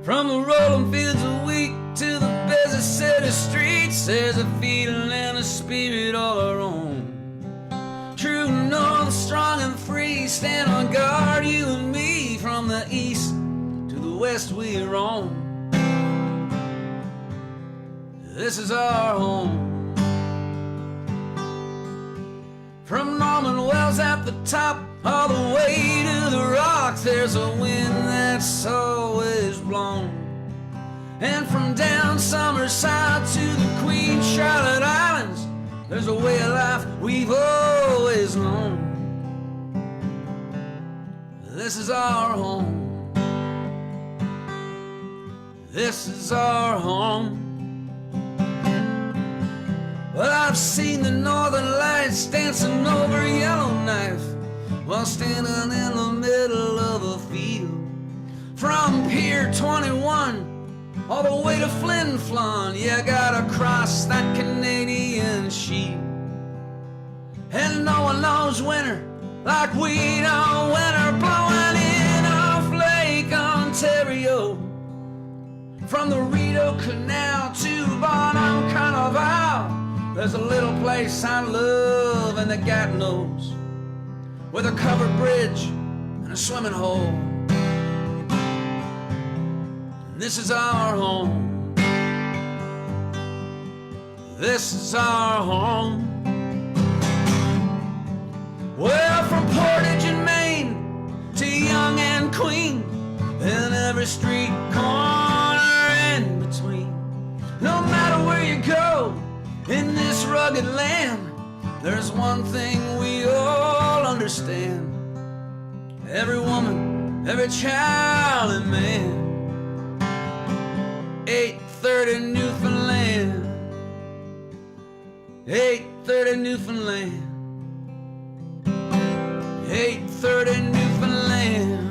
From the rolling fields of wheat to the busy city streets, there's a feeling and a spirit all our own. True north, strong and free, stand on guard, you and me. From the east to the west we roam. This is our home. From Norman Wells at the top, all the way to the rocks, there's a wind that's always blown. And from down Summerside to the Queen Charlotte Islands, there's a way of life we've always known. This is our home. This is our home. Well, I've seen the northern lights dancing over Yellowknife while standing in the middle of a field. From Pier 21 all the way to Flin Flon, yeah, gotta cross that Canadian Shield. And no one knows winter like we know winter, blowing in off Lake Ontario. From the Rideau Canal to Bonham Carnival, there's a little place I love in the Gatineaus with a covered bridge and a swimming hole. And this is our home. This is our home. Well, from Portage in Maine to Yonge and Queen, in every street corner in between. No matter where you go in this rugged land, there's one thing we all understand. Every woman, every child and man. 8:30 Newfoundland. 8:30 Newfoundland. 8:30 Newfoundland.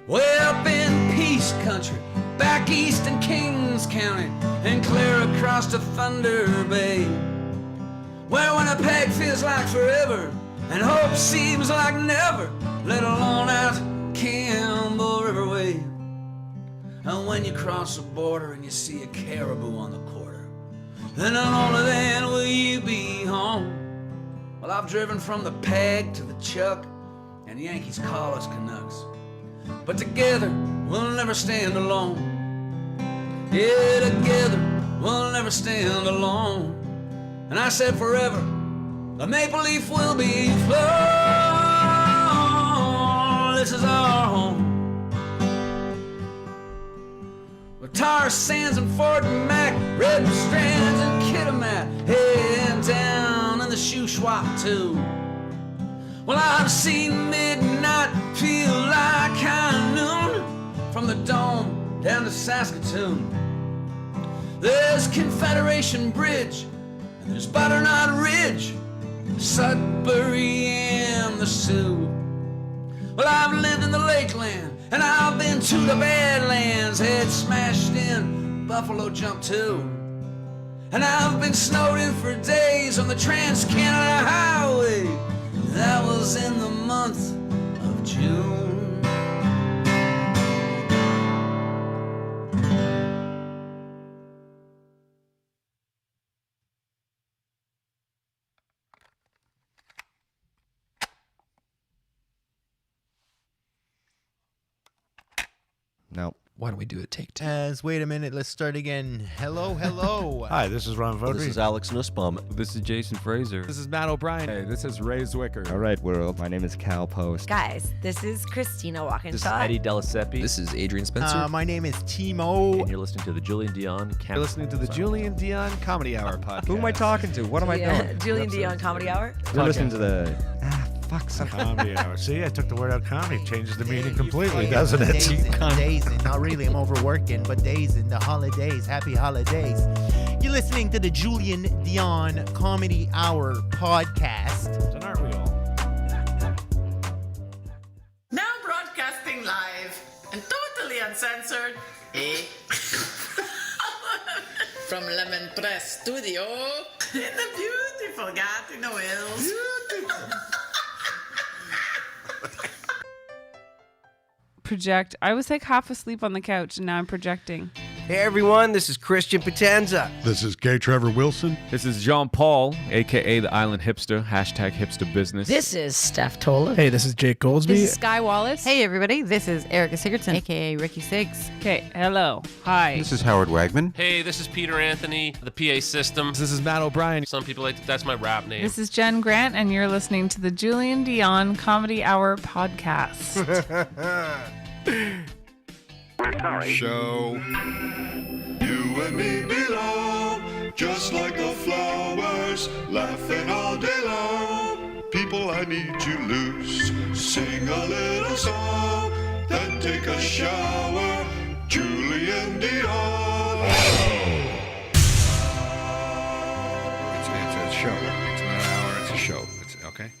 Way up in Peace Country, back east in Kings County, and clear across to Thunder Bay, where Winnipeg feels like forever and hope seems like never, let alone out Campbell River Way. And when you cross the border and you see a caribou on the quarter, then and only then will you be home. Well, I've driven from the Peg to the Chuck, and Yankees call us Canucks, but together we'll never stand alone. Yeah, together we'll never stand alone. And I said forever, the maple leaf will be flown. This is our home. With tar sands and Fort Mac, red strands and Kitimat, hey, and down in the Shuswap too. Well, I've seen midnight feel like high noon, from the Dome down to Saskatoon. There's Confederation Bridge, and there's Butternut Ridge, Sudbury and the Sioux. Well, I've lived in the Lakeland, and I've been to the Badlands, head smashed in Buffalo Jump too. And I've been snowed in for days on the Trans-Canada Highway. That was in the month of June. No. Why don't we do a take two? Wait a minute, let's start again. Hello, hello. Hi, this is Ron Vodry. This is Alex Nussbaum. This is Jason Fraser. This is Matt O'Brien. Hey, this is Ray Zwicker. All right, world. My name is Cal Post. Guys, this is Christina Walkinshaw. This is Eddie Delaseppe. This is Adrian Spencer. My name is Timo. And you're listening to the Julien Dionne You're listening to the Julien Dionne Comedy Hour podcast. Who am I talking to? What am I doing? Julien Dionne Comedy Hour. You're listening to the... Comedy hour. See, I took the word out comedy. Changes the meaning completely, doesn't it? Dazing. Not really, I'm overworking, but dazing. The holidays. Happy holidays. You're listening to the Julien Dionne Comedy Hour podcast. And aren't we all? Now broadcasting live and totally uncensored, from Lemon Press Studio in the beautiful Gatineau Hills. project. I was like half asleep on the couch, and now I'm projecting. Hey everyone, this is Christian Potenza. This is K. Trevor Wilson. This is Jean Paul, a.k.a. the Island Hipster, #hipsterbusiness. This is Steph Tola. Hey, this is Jake Goldsby. This is Sky Wallace. Hey everybody, this is Erica Sigurdsson, aka Ricky Siggs. Okay, hello. Hi. This is Howard Wagman. Hey, this is Peter Anthony, the PA system. This is Matt O'Brien. Some people that's my rap name. This is Jen Grant, and you're listening to the Julien Dionne Comedy Hour podcast. Show. You and me belong, just like the flowers, laughing all day long. People, I need to loose, sing a little song, then take a shower. Julien Dionne. It's a show. It's not an hour. It's a show. It's okay.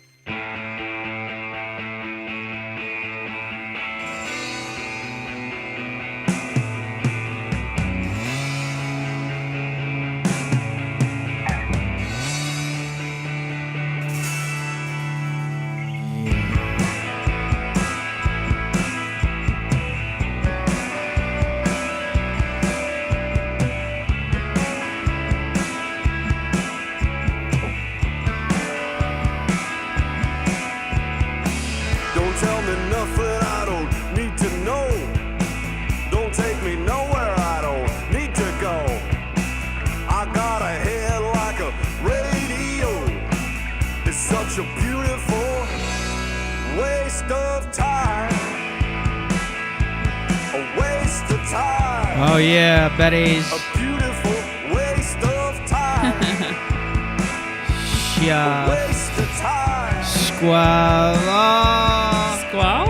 A beautiful waste of time. A waste of time. Oh yeah, Betty's. A beautiful waste of time. Yeah. A waste of time. Squaw. Squaw?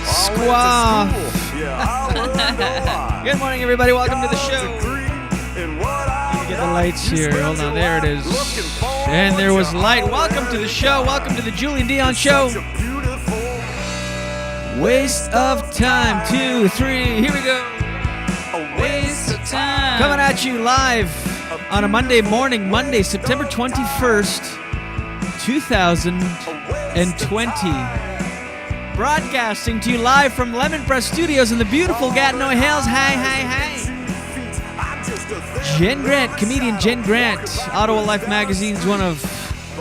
Squaw. Yeah, I learned a lot. Good morning, everybody. Welcome to the show. Get the lights here. Hold on. There it is. And there was light. Welcome to the show. Welcome to the Julien Dionne Show. Waste of time. 2, 3. Here we go. A waste of time. Coming at you live on a Monday morning, Monday, September 21st, 2020. Broadcasting to you live from Lemon Press Studios in the beautiful Gatineau Hills. Hey. Jen Grant, comedian Jen Grant, Ottawa Life Magazine's one of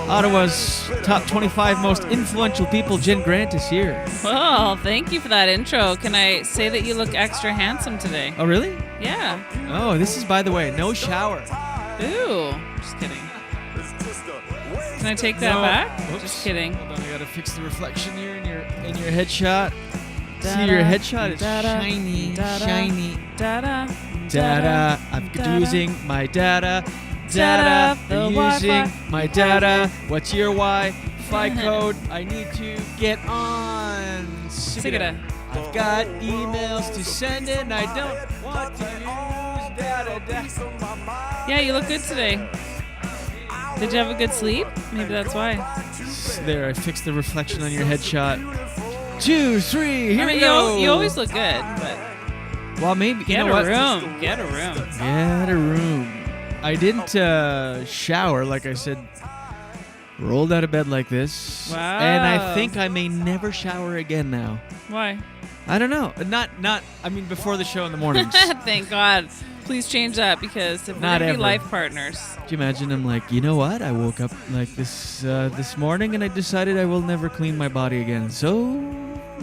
Ottawa's top 25 most influential people. Jen Grant is here. Well, thank you for that intro. Can I say that you look extra handsome today? Oh, really? Yeah. Oh, this is, by the way, no shower. Ooh, just kidding. Can I take that back? Oops. Just kidding. Hold on, I gotta fix the reflection here in your headshot. See, your headshot is shiny. Data. I'm using my data. I'm using my data. What's your Wi-Fi code? I need to get on. Sigida. I've got emails to send and I don't want to use data. Yeah, you look good today. Did you have a good sleep? Maybe that's why. There, I fixed the reflection on your headshot. 2, 3, here we go. You always look good, but... Well, maybe, Get a room. I didn't shower, like I said. Rolled out of bed like this. Wow. And I think I may never shower again now. Why? I don't know. I mean, before the show in the mornings. Thank God. Please change that, because if we're Not going to ever. be life partners... Do you imagine? I'm like, you know what? I woke up like this morning and I decided I will never clean my body again. So...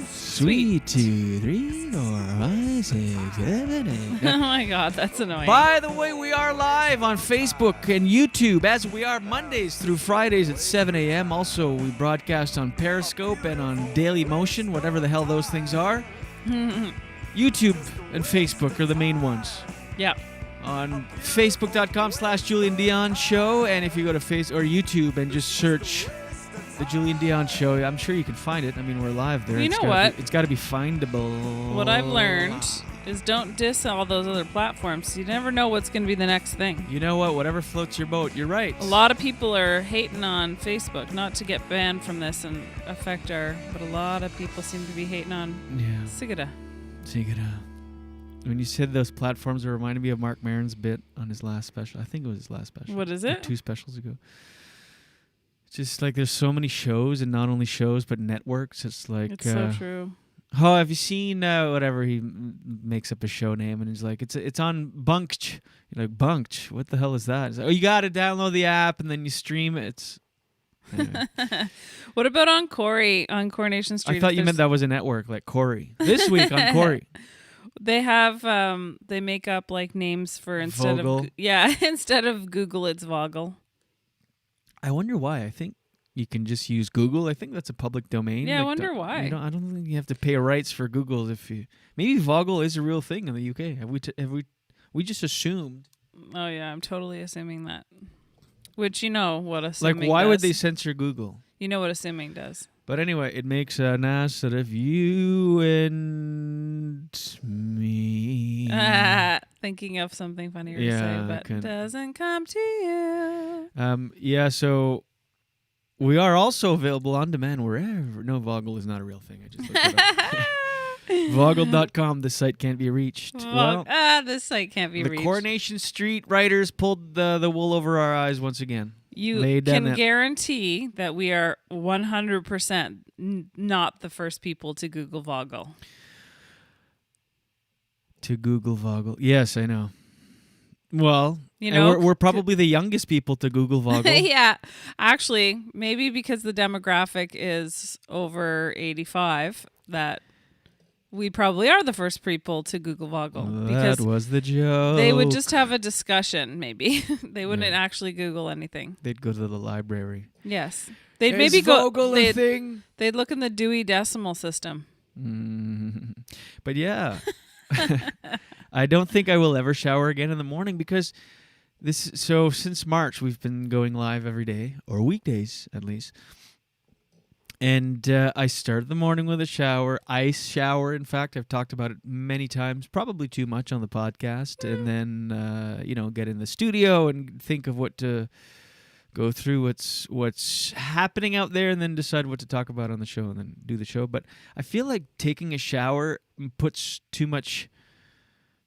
Sweet 2, 3, 4, 5, 6, 7, 8. Oh my God, that's annoying. By the way, we are live on Facebook and YouTube, as we are Mondays through Fridays at 7 a.m. Also, we broadcast on Periscope and on Daily Motion, whatever the hell those things are. YouTube and Facebook are the main ones. Yeah. On Facebook.com/Julien Dionne Show, and if you go to YouTube and just search The Julien Dionne Show, I'm sure you can find it. I mean, we're live there. You know what? It's got to be findable. What I've learned is don't diss all those other platforms. You never know what's going to be the next thing. You know what? Whatever floats your boat. You're right. A lot of people are hating on Facebook, not to get banned from this and affect but a lot of people seem to be hating on Sigida. When you said those platforms, it reminded me of Mark Maron's bit on his last special. I think it was his last special. What is like it? 2 specials ago. It's just like there's so many shows, and not only shows, but networks. It's like... It's so true. Oh, have you seen whatever he makes up a show name and he's like, it's on Bunkch. You're like, Bunkch? What the hell is that? He's like, oh, you got to download the app and then you stream it. It's anyway. What about on Coronation Street? I thought you meant that was a network, like Corey. This week on Corey. They have they make up like names for instead Vogel. of instead of Google, it's Vogel. I wonder why. I think you can just use Google. I think that's a public domain. Yeah, I wonder why. I don't think you have to pay rights for Google if you. Maybe Vogel is a real thing in the UK. We just assumed. Oh yeah, I'm totally assuming that. Which you know what assuming Like, why does. would they censor Google? You know what assuming does. But anyway, it makes an ass out of you and me. Thinking of something funnier Yeah, to say, but kinda. doesn't come to you. Yeah, so we are also available on demand wherever. No, Vogel is not a real thing. I just looked it up. Vogel.com, the site can't be reached. This site can't be reached. The Coronation Street writers pulled the wool over our eyes once again. You Laid down can that- guarantee that we are 100% not the first people to Google Vogel. To Google Vogel. Yes, I know. Well, You and know, we're probably the youngest people to Google Vogel. Yeah. Actually, maybe because the demographic is over 85, that we probably are the first people to Google Vogel. That was the joke. They would just have a discussion, maybe. They wouldn't actually Google anything. They'd go to the library. Yes. They'd Is maybe go. Vogel a thing? They'd look in the Dewey Decimal System. But yeah, I don't think I will ever shower again in the morning because since March we've been going live every day, or weekdays at least. And I started the morning with a shower, ice shower. In fact, I've talked about it many times, probably too much on the podcast. And then, get in the studio and think of what to go through, what's happening out there, and then decide what to talk about on the show and then do the show. But I feel like taking a shower puts too much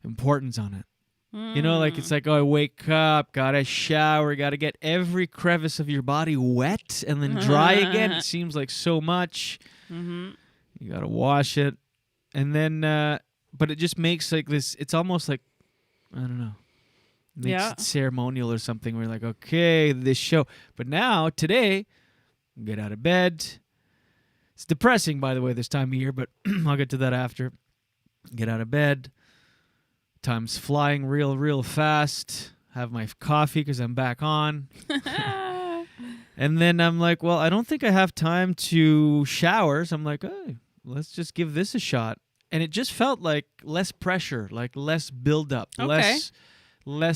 importance on it. You know, like it's like, oh, I wake up, gotta shower, gotta get every crevice of your body wet and then dry again. It seems like so much. Mm-hmm. You gotta wash it. And then, but it just makes like this, it's almost like, I don't know, makes it ceremonial or something. Where you're like, okay, this show. But now, today, get out of bed. It's depressing, by the way, this time of year, but I'll get to that after. Get out of bed. Time's flying real fast. Have my coffee because I'm back on. And then I'm like, well, I don't think I have time to shower. So I'm like, hey, let's just give this a shot. And it just felt like less pressure, like less buildup, less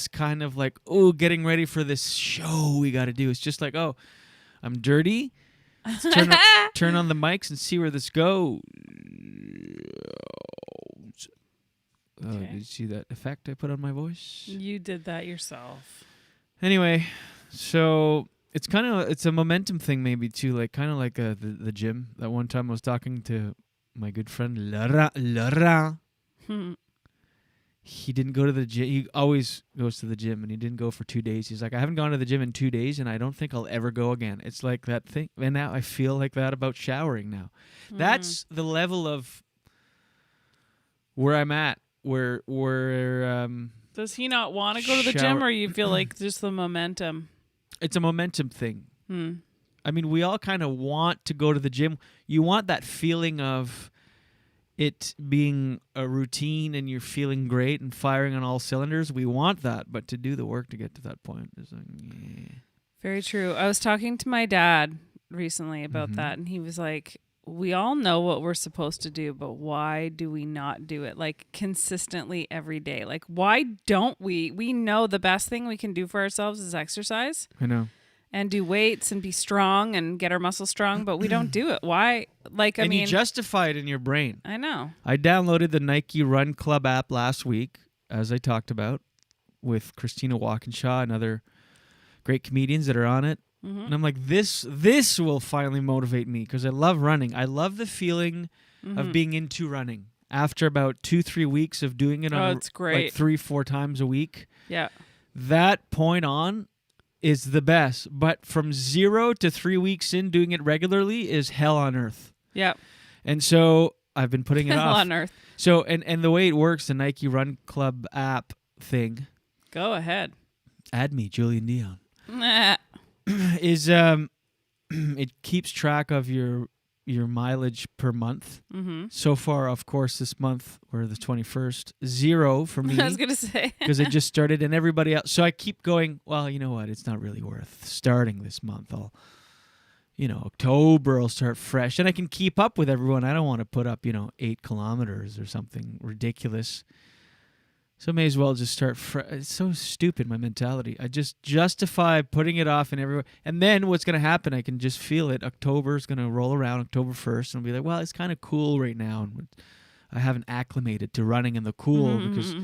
kind of like, oh, getting ready for this show we got to do. It's just like, oh, I'm dirty. Let's turn on the mics and see where this goes. Oh, did you see that effect I put on my voice? You did that yourself. Anyway, so it's a momentum thing maybe too, like kind of like the gym. That one time I was talking to my good friend Laurent. He didn't go to the gym. He always goes to the gym, and he didn't go for 2 days. He's like, I haven't gone to the gym in 2 days, and I don't think I'll ever go again. It's like that thing. And now I feel like that about showering now. That's the level of where I'm at. Where does he not want to go to the gym, or you feel like just the momentum? It's a momentum thing. I mean, we all kind of want to go to the gym. You want that feeling of it being a routine and you're feeling great and firing on all cylinders. We want that, but to do the work to get to that point is like, yeah. Very true. I was talking to my dad recently about that, and he was like, we all know what we're supposed to do, but why do we not do it like consistently every day? Like, why don't we? We know the best thing we can do for ourselves is exercise. I know. And do weights and be strong and get our muscles strong, but we don't do it. Why? Like, I mean, you justify it in your brain. I know. I downloaded the Nike Run Club app last week, as I talked about, with Christina Walkinshaw and other great comedians that are on it. And I'm like, this will finally motivate me because I love running. I love the feeling of being into running. After about 2-3 weeks of doing it on it's great. like 3-4 times a week. Yeah. That point on is the best. But from 0 to 3 weeks in doing it regularly is hell on earth. Yeah. And so I've been putting it Hell off. on earth. So and the way it works, the Nike Run Club app thing. Go ahead. Add me, Julien Dionne. Nah. Is it keeps track of your mileage per month. Mm-hmm. So far, of course, this month we're the 21st, 0 for me. I was gonna say because I just started, and everybody else. So I keep going. Well, you know what? It's not really worth starting this month. October I'll start fresh, and I can keep up with everyone. I don't want to put up 8 kilometers or something ridiculous. So I may as well just start fresh. It's so stupid, my mentality. I just justify putting it off and everywhere. And then what's going to happen, I can just feel it. October's going to roll around, October 1st, and I'll be like, well, it's kind of cool right now. And I haven't acclimated to running in the cool because,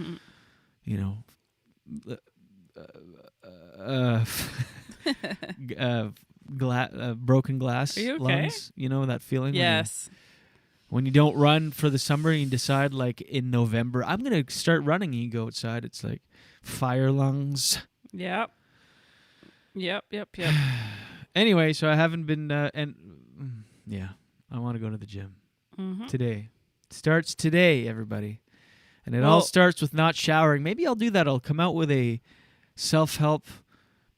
broken glass Are you okay? lungs. You know that feeling? Yes. When you don't run for the summer and you decide, like, in November, I'm going to start running, and you go outside, it's like fire lungs. Yep. Anyway, so I haven't been, I want to go to the gym today. Starts today, everybody. And it all starts with not showering. Maybe I'll do that. I'll come out with a self-help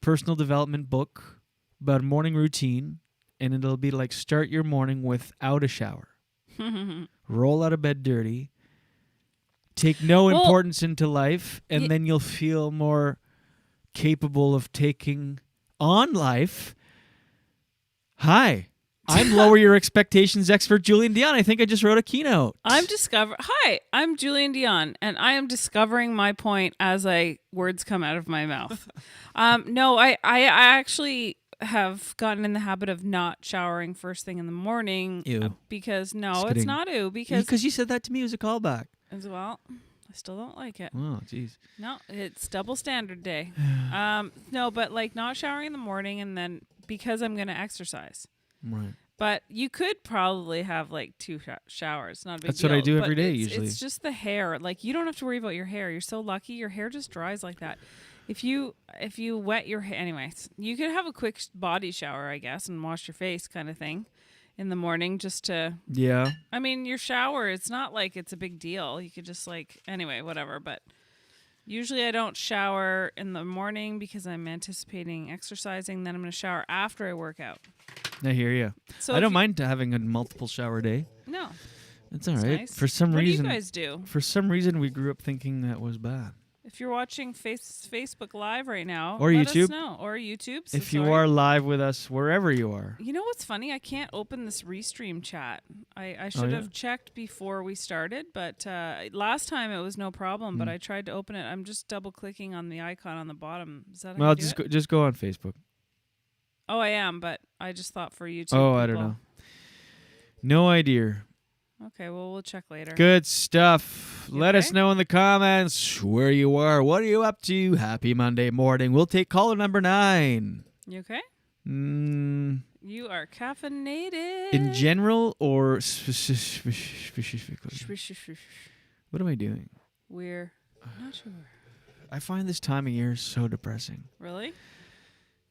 personal development book about a morning routine, and it'll be like start your morning without a shower. Roll out of bed dirty, take no importance into life, and then you'll feel more capable of taking on life. Hi, I'm Lower Your Expectations expert Julien Dionne. I think I just wrote a keynote. Hi, I'm Julien Dionne, and I am discovering my point as words come out of my mouth. No, I actually have gotten in the habit of not showering first thing in the morning. Ew. Because it's not ew. Because you said that to me as a callback. As well, I still don't like it. Oh, jeez. No, it's double standard day. No, but like not showering in the morning, and then because I'm going to exercise. Right. But you could probably have like 2 showers. Not a big That's deal. what I do But every day usually. It's just the hair. Like you don't have to worry about your hair. You're so lucky. Your hair just dries like that. If you wet your hair, anyways, you could have a quick body shower, I guess, and wash your face kind of thing in the morning just to... Yeah. I mean, your shower, it's not like it's a big deal. You could just anyway, whatever. But usually I don't shower in the morning because I'm anticipating exercising. Then I'm going to shower after I work out. I hear you. So I don't mind having a multiple shower day. No. It's all right. Nice. For some What reason... do you guys do? For some reason, we grew up thinking that was bad. If you're watching Facebook Live right now, or let YouTube, us know. Or YouTube. So if you are live with us, wherever you are. You know what's funny? I can't open this Restream chat. I should have checked before we started, but last time it was no problem. But I tried to open it. I'm just double clicking on the icon on the bottom. Is that how you do it? Just go on Facebook. Oh, I am, but I just thought for YouTube. Oh, I don't know. No idea. Okay, well, we'll check later. Good stuff. Let us know in the comments where you are. What are you up to? Happy Monday morning. We'll take caller number 9. You okay? You are caffeinated. In general or specifically? What am I doing? We're not sure. I find this time of year so depressing. Really?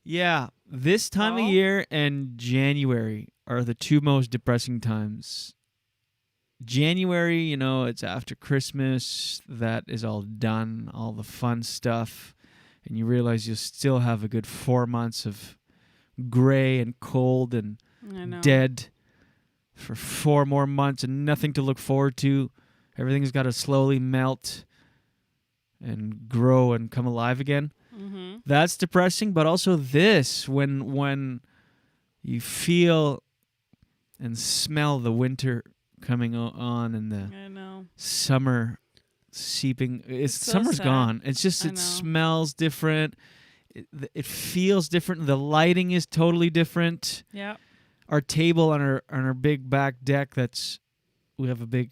Yeah. This time of year and January are the 2 most depressing times. January, it's after Christmas. That is all done, all the fun stuff. And you realize you'll still have a good 4 months of gray and cold and dead for 4 more months and nothing to look forward to. Everything's got to slowly melt and grow and come alive again. Mm-hmm. That's depressing, but also this, when you feel and smell the winter coming on and the summer seeping. Summer's sad. gone. It's just it smells different. It feels different. The lighting is totally different. Yeah. Our table on our big back deck. We have a big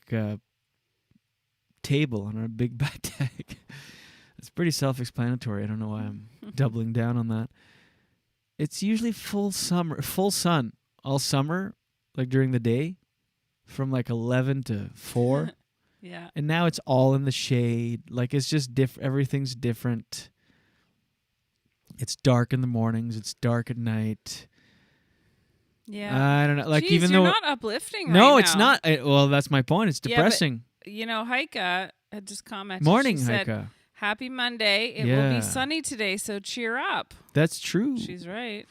table on our big back deck. It's pretty self-explanatory. I don't know why I'm doubling down on that. It's usually full sun all summer, like during the day. From like 11 to 4. Yeah. And now it's all in the shade. Like it's just everything's different. It's dark in the mornings. It's dark at night. Yeah. I don't know. Like Jeez, even you're though not uplifting. no, right it's now. not. Well, that's my point. It's Yeah, but, depressing. Heike had just commented. Morning, she said, Heike. Happy Monday. It will Yeah. be sunny today, so cheer up. That's true. She's right.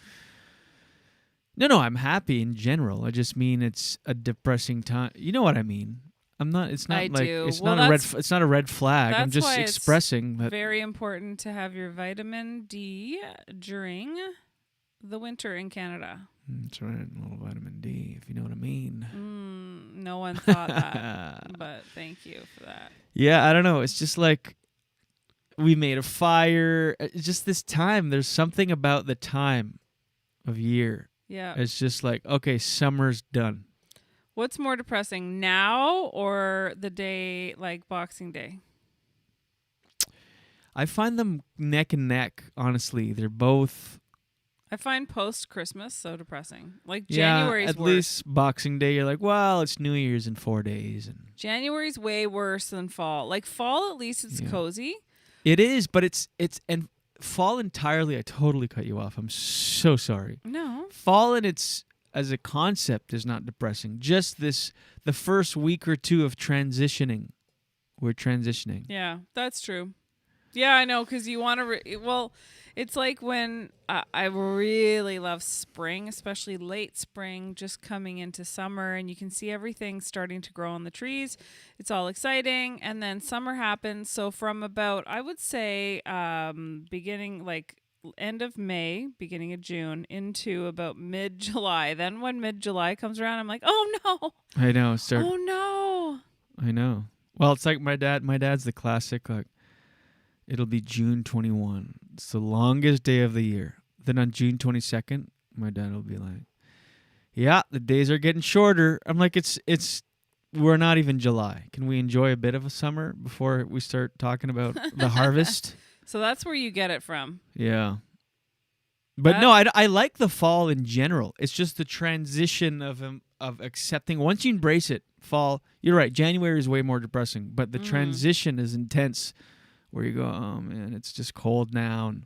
No, I'm happy in general. I just mean it's a depressing time. You know what I mean? I'm not. It's not I like do. it's Well, not a red. that's- It's not a red flag. I'm That's just why expressing that. it's very important to have your vitamin D during the winter in Canada. That's right. A little vitamin D, if you know what I mean. No one thought that, but thank you for that. Yeah, I don't know. It's just like we made a fire. It's just this time. There's something about the time of year. Yeah. It's just like, okay, summer's done. What's more depressing, now or the day like Boxing Day? I find them neck and neck, honestly. They're both. I find post-Christmas so depressing. Like Yeah, January's at worse. least Boxing Day, you're like, well, it's New Year's in 4 days. And January's way worse than fall. Like fall, at least it's cozy. it is, but and fall entirely, I totally cut you off. I'm so sorry. No. Fall in its as a concept is not depressing. Just the first week or two of transitioning. We're transitioning. Yeah, that's true. Yeah, I know, because you want to... well, it's like when I really love spring, especially late spring, just coming into summer, and you can see everything starting to grow on the trees. It's all exciting, and then summer happens. So from about, I would say, beginning, like, end of May, beginning of June, into about mid-July. Then when mid-July comes around, I'm like, oh, no. I know. Oh, no. I know. Well, it's like my dad. My dad's the classic, like, it'll be June 21. It's the longest day of the year. Then on June 22nd, my dad will be like, yeah, the days are getting shorter. I'm like, we're not even July. Can we enjoy a bit of a summer before we start talking about the harvest? So that's where you get it from. Yeah. But no, I like the fall in general. It's just the transition of accepting. Once you embrace it, fall, you're right, January is way more depressing. But the transition is intense. Where you go, oh man, it's just cold now, and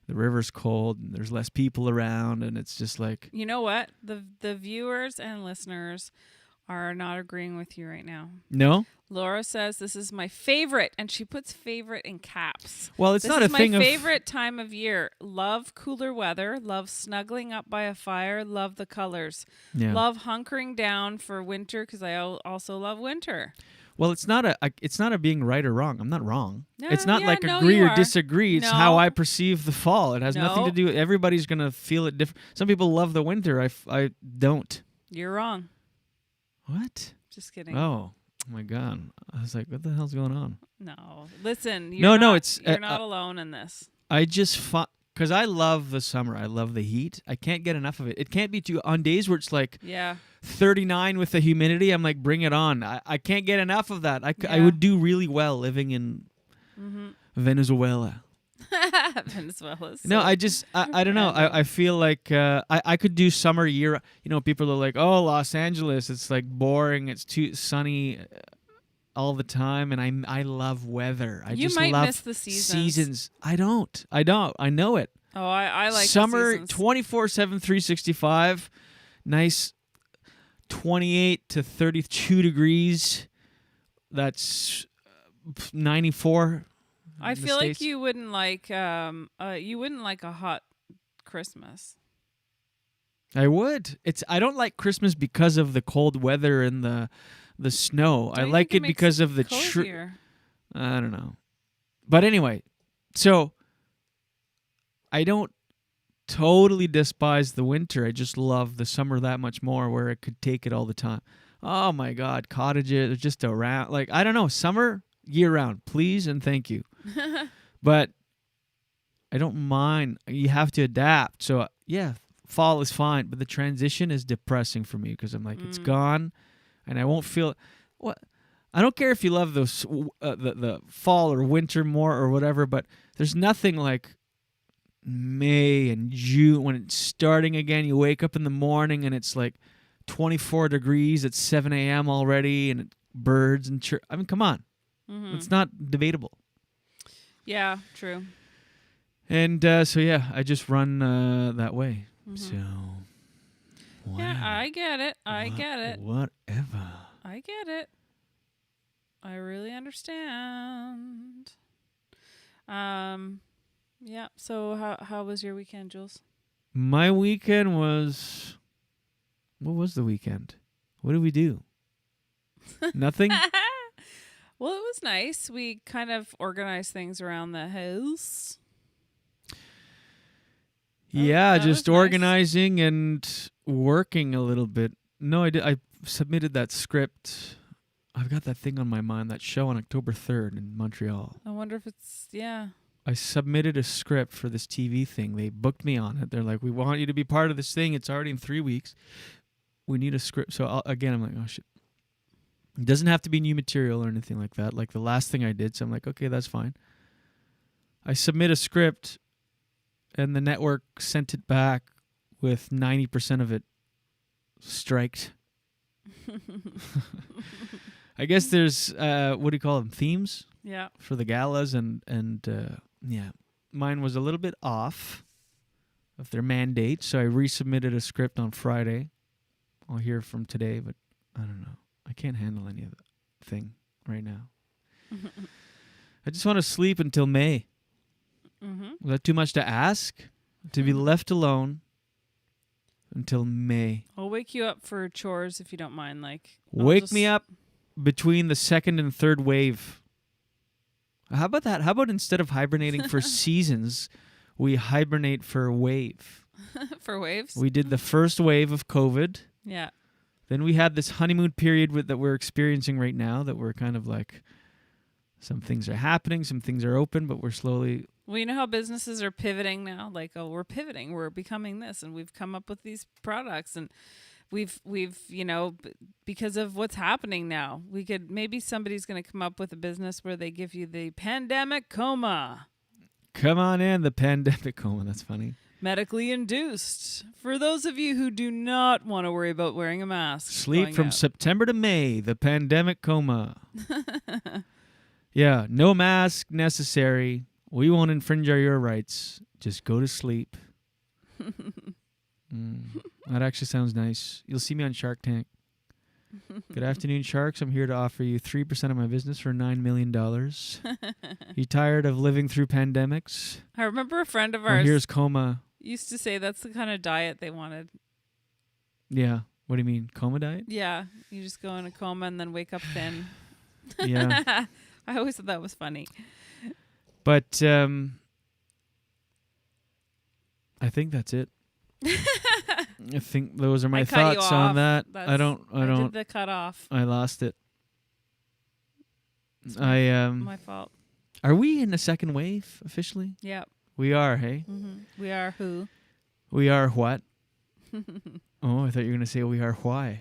the river's cold, and there's less people around, and it's just like... You know what? The viewers and listeners are not agreeing with you right now. No? Laura says this is my favorite, and she puts favorite in caps. Well, it's not a thing This of... is my favorite time of year. Love cooler weather, love snuggling up by a fire, love the colors. Yeah. Love hunkering down for winter, because I also love winter. Well, it's not a being right or wrong. I'm not wrong. No, it's not yeah, like no, agree you or are. disagree. It's No. how I perceive the fall. It has nothing to No. do with... Everybody's going to feel it different. Some people love the winter. I don't. You're wrong. What? Just kidding. Oh my God. I was like, what the hell's going on? No. Listen, No, you're not alone in this. I just... Because I love the summer. I love the heat. I can't get enough of it. It can't be too... On days where it's like... Yeah. 39 with the humidity, I'm like, bring it on. I can't get enough of that. I would do really well living in Venezuela. Venezuela. No, I don't know. I feel like I could do summer year. You know, people are like, oh, Los Angeles, it's like boring. It's too sunny all the time. And I love weather. I You just might love miss the seasons. I don't. I know it. Oh, I like summer the seasons. 24/7, 365. Nice 28 to 32 degrees. That's 94. I in the feel like States. you wouldn't like a hot Christmas. I would. I don't like Christmas because of the cold weather and the snow. I Don't you like think it it because makes of the it cozier? I don't know. But anyway, so I don't totally despise the winter. I just love the summer that much more, where I could take it all the time. Oh my God, cottages just around. Like, I don't know, summer year round, please and thank you. But I don't mind. You have to adapt. So yeah, fall is fine, but the transition is depressing for me because I'm like, it's gone, and I won't feel what. I don't care if you love those the fall or winter more or whatever, but there's nothing like May and June when it's starting again. You wake up in the morning and it's like 24 degrees at 7 a.m. already, and birds and I mean, come on, it's not debatable. Yeah, true. And so yeah, I just run that way. So Yeah, I get it. I get it. Whatever. I get it. I really understand. Yeah. So how was your weekend, Jules? My weekend was... What was the weekend? What did we do? Nothing? Well, it was nice. We kind of organized things around the house. Yeah, that just was nice. organizing and working a little bit. No, I did. I submitted that script. I've got that thing on my mind, that show on October 3rd in Montreal. I wonder if it's, yeah. I submitted a script for this TV thing. They booked me on it. They're like, we want you to be part of this thing. It's already in 3 weeks. We need a script. So I'm like, oh, shit. It doesn't have to be new material or anything like that. Like the last thing I did. So I'm like, okay, that's fine. I submit a script, and the network sent it back with 90% of it striked. I guess there's, what do you call them, themes? Yeah. For the galas, and yeah. Mine was a little bit off of their mandate, so I resubmitted a script on Friday. I'll hear from today, but I don't know. I can't handle any of that thing right now. I just want to sleep until May. Was that too much to ask? To be left alone until May. I'll wake you up for chores if you don't mind. Like, Wake me up between the second and third wave. How about that? How about instead of hibernating for seasons, we hibernate for a wave? For waves? We did the first wave of COVID. Yeah. Then we had this honeymoon period that we're experiencing right now, that we're kind of like, some things are happening, some things are open, but we're slowly... Well, you know how businesses are pivoting now? Like, oh, we're pivoting. We're becoming this, and we've come up with these products, and we've because of what's happening now, maybe somebody's going to come up with a business where they give you the pandemic coma. Come on in, the pandemic coma. That's funny. Medically induced. For those of you who do not want to worry about wearing a mask. Sleep going from out. September to May, the pandemic coma. Yeah, no mask necessary. We won't infringe your rights. Just go to sleep. That actually sounds nice. You'll see me on Shark Tank. Good afternoon, Sharks. I'm here to offer you 3% of my business for $9 million. You tired of living through pandemics? I remember a friend of Well, ours here's coma. used to say that's the kind of diet they wanted. Yeah. What do you mean? Coma diet? Yeah. You just go in a coma and then wake up thin. Yeah. I always thought that was funny. But I think that's it. I think those are my cut you thoughts on off. that. That's- I don't. I did the cut off. I lost it. It's I my fault. Are we in the second wave officially? Yep. We are. Hey. We are who? We are what? Oh, I thought you were gonna say we are why.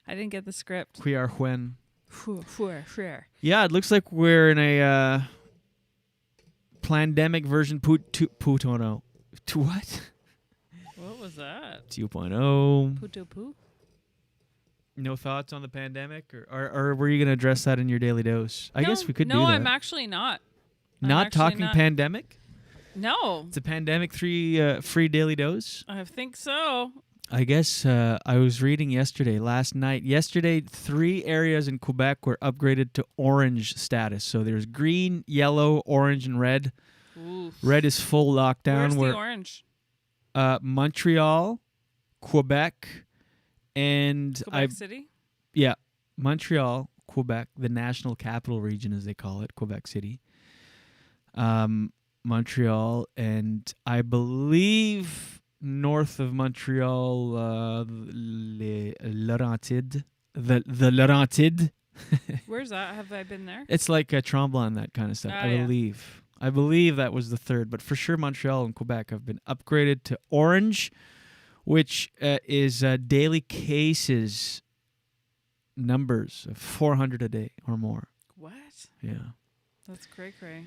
I didn't get the script. We are when. Sure. Yeah, it looks like we're in a pandemic version 2.0. To what? What was that? 2.0. Puto poo? No thoughts on the pandemic, or were you going to address that in your daily dose? I guess we could do that. No, I'm actually not. Not talking pandemic? No. It's a pandemic free daily dose? I think so. I guess I was reading last night. Yesterday, 3 areas in Quebec were upgraded to orange status. So there's green, yellow, orange, and red. Oof. Red is full lockdown. Where's the orange? Montreal, Quebec, and Quebec City? Yeah, Montreal, Quebec, the national capital region as they call it, Quebec City. Montreal, and I believe north of Montreal, Laurentide. The Laurentide. Where's that? Have I been there? It's like a Tremblant, that kind of stuff, I believe. I believe that was the third, but for sure Montreal and Quebec have been upgraded to orange, which is daily cases numbers of 400 a day or more. What? Yeah. That's cray-cray.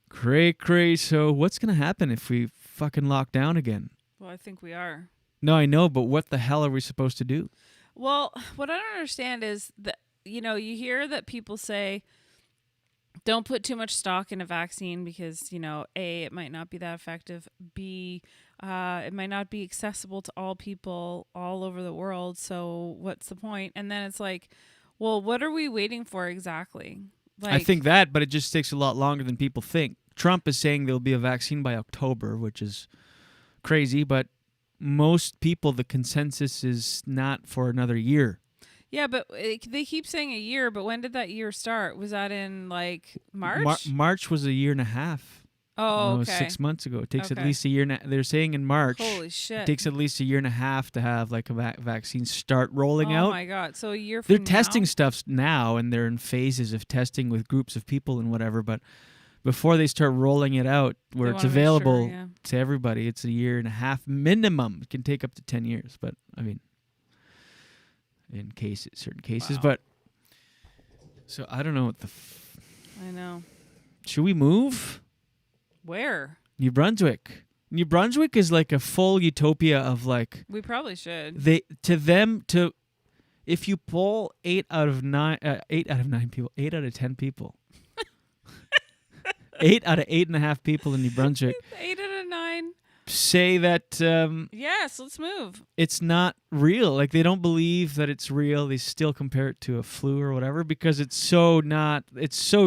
Cray-cray. So what's going to happen if we fucking lock down again? Well, I think we are. No, I know, but what the hell are we supposed to do? Well, what I don't understand is that, you hear that people say, don't put too much stock in a vaccine because, A, it might not be that effective. B, It might not be accessible to all people all over the world. So what's the point? And then it's like, well, what are we waiting for exactly? I think that, but it just takes a lot longer than people think. Trump is saying there'll be a vaccine by October, which is crazy, but most people, the consensus is not for another year. Yeah, but they keep saying a year, but when did that year start? Was that in like March? March was a year and a half. Oh, okay. 6 months ago. It takes at Okay. least a year. They're saying in March. Holy shit. It takes at least a year and a half to have like a vaccine start rolling out. Oh my God. So a year from They're now? testing stuff now, and they're in phases of testing with groups of people and whatever. But before they start rolling it out, where They it's wanna make sure, available yeah. to everybody, it's a year and a half minimum. It can take up to 10 years, but I mean, in certain cases. Wow. But so I don't know what I know. should we move? Where? New Brunswick. New Brunswick is like a full utopia of like We probably should. if you poll 8 out of 10 people, 8 out of 8.5 people in New Brunswick 8 out of 9. say that Yes, let's move. it's not real. Like they don't believe that it's real. They still compare it to a flu or whatever because it's so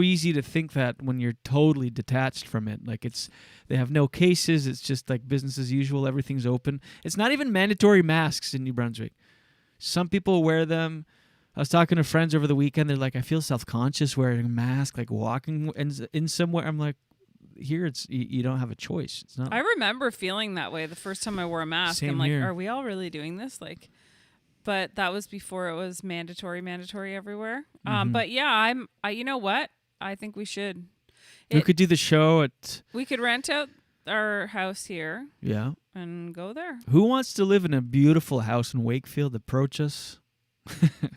easy to think that when you're totally detached from it. Like they have no cases. It's just like business as usual. Everything's open. It's not even mandatory masks in New Brunswick. Some people wear them. I was talking to friends over the weekend. They're like, I feel self-conscious wearing a mask, like walking in somewhere. I'm like, here it's you don't have a choice. It's not. I remember feeling that way the first time I wore a mask. Same I'm like, here. are we all really doing this? Like, but that was before it was mandatory everywhere. Mhm. But yeah, you know what? I think we should. We could do the show at. We could rent out our house here. Yeah. And go there. Who wants to live in a beautiful house in Wakefield? Approach us.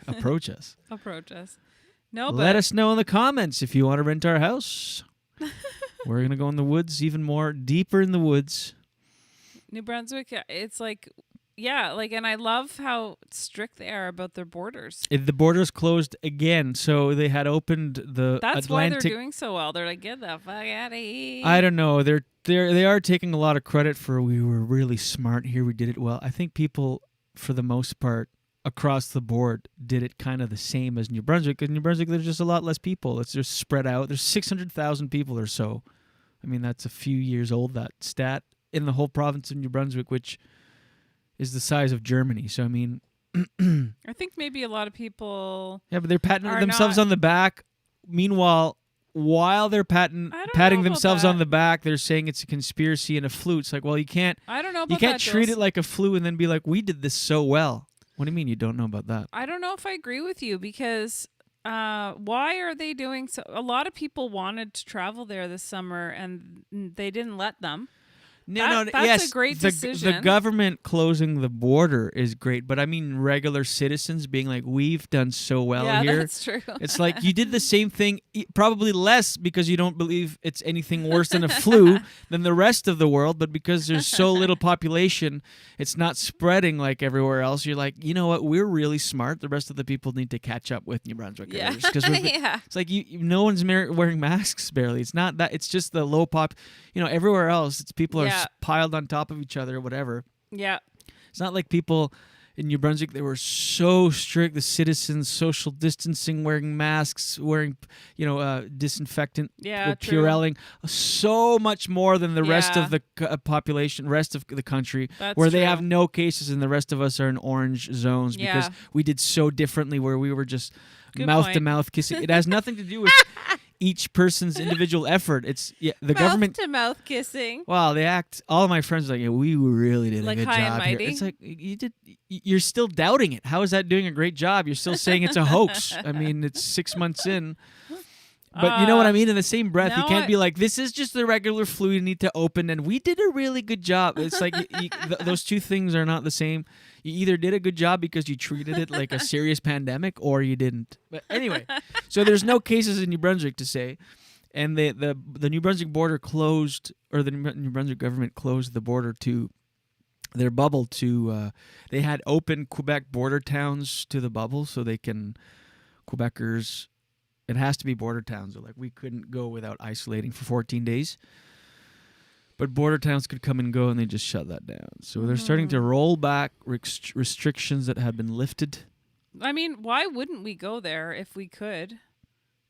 Approach us. Approach us. No, but Let us know in the comments if you want to rent our house. We're going to go in the woods, even more deeper in the woods. New Brunswick, it's like, yeah, like, and I love how strict they are about their borders. The borders closed again, so they had opened the That's why Atlantic. they're doing so well. They're like, get the fuck out of here. I don't know. They are taking a lot of credit for we were really smart here. We did it well. I think people, for the most part, across the board, did it kind of the same as New Brunswick. In New Brunswick, there's just a lot less people. It's just spread out. There's 600,000 people or so. I mean, that's a few years old, that stat, in the whole province of New Brunswick, which is the size of Germany. So, I mean... I think maybe a lot of people... Yeah, but they're patting are themselves not- on the back. Meanwhile, while they're patting know themselves about on the back, they're saying it's a conspiracy and a flu. It's like, well, you can't... I don't know You about can't that, treat Jules. it like a flu and then be like, we did this so well. What do you mean you don't know about that? I don't know if I agree with you because why are they doing so? A lot of people wanted to travel there this summer and they didn't let them. That's yes, a great the decision. government closing the border is great, but I mean regular citizens being like, we've done so well Yeah, here. that's true. It's like you did the same thing, probably less because you don't believe it's anything worse than a flu than the rest of the world, but because there's so little population, it's not spreading like everywhere else. You're like, you know what? We're really smart. The rest of the people need to catch up with New Brunswickers. Yeah. Because Yeah. it's like no one's wearing masks barely. It's not that. It's just the low pop. Everywhere else, it's people are Yeah. piled on top of each other or whatever. Yeah. It's not like people in New Brunswick, they were so strict, the citizens, social distancing, wearing masks, wearing, disinfectant, Yeah, true. Purelling, so much more than the rest Yeah. of the population, rest of the country, That's where they true. have no cases and the rest of us are in orange zones because Yeah. we did so differently where we were just Good mouth-to-mouth kissing. It has nothing to do with each person's individual effort. It's the government... Mouth-to-mouth kissing. Wow, they act. All of my friends are like, yeah, we really did a Like good high and job here. mighty? It's like you're still doubting it. How is that doing a great job? You're still saying it's a hoax. I mean, it's 6 months in. But you know what I mean? In the same breath, you no, can't be like, this is just the regular flu you need to open, and we did a really good job. It's like those two things are not the same. You either did a good job because you treated it like a serious pandemic, or you didn't. But anyway, so there's no cases in New Brunswick to say. And the New Brunswick border closed, or the New Brunswick government closed the border to their bubble to, they had open Quebec border towns to the bubble so they can, Quebecers, it has to be border towns. They're like, we couldn't go without isolating for 14 days. But border towns could come and go, and they just shut that down. So they're starting to roll back restrictions that had been lifted. I mean, why wouldn't we go there if we could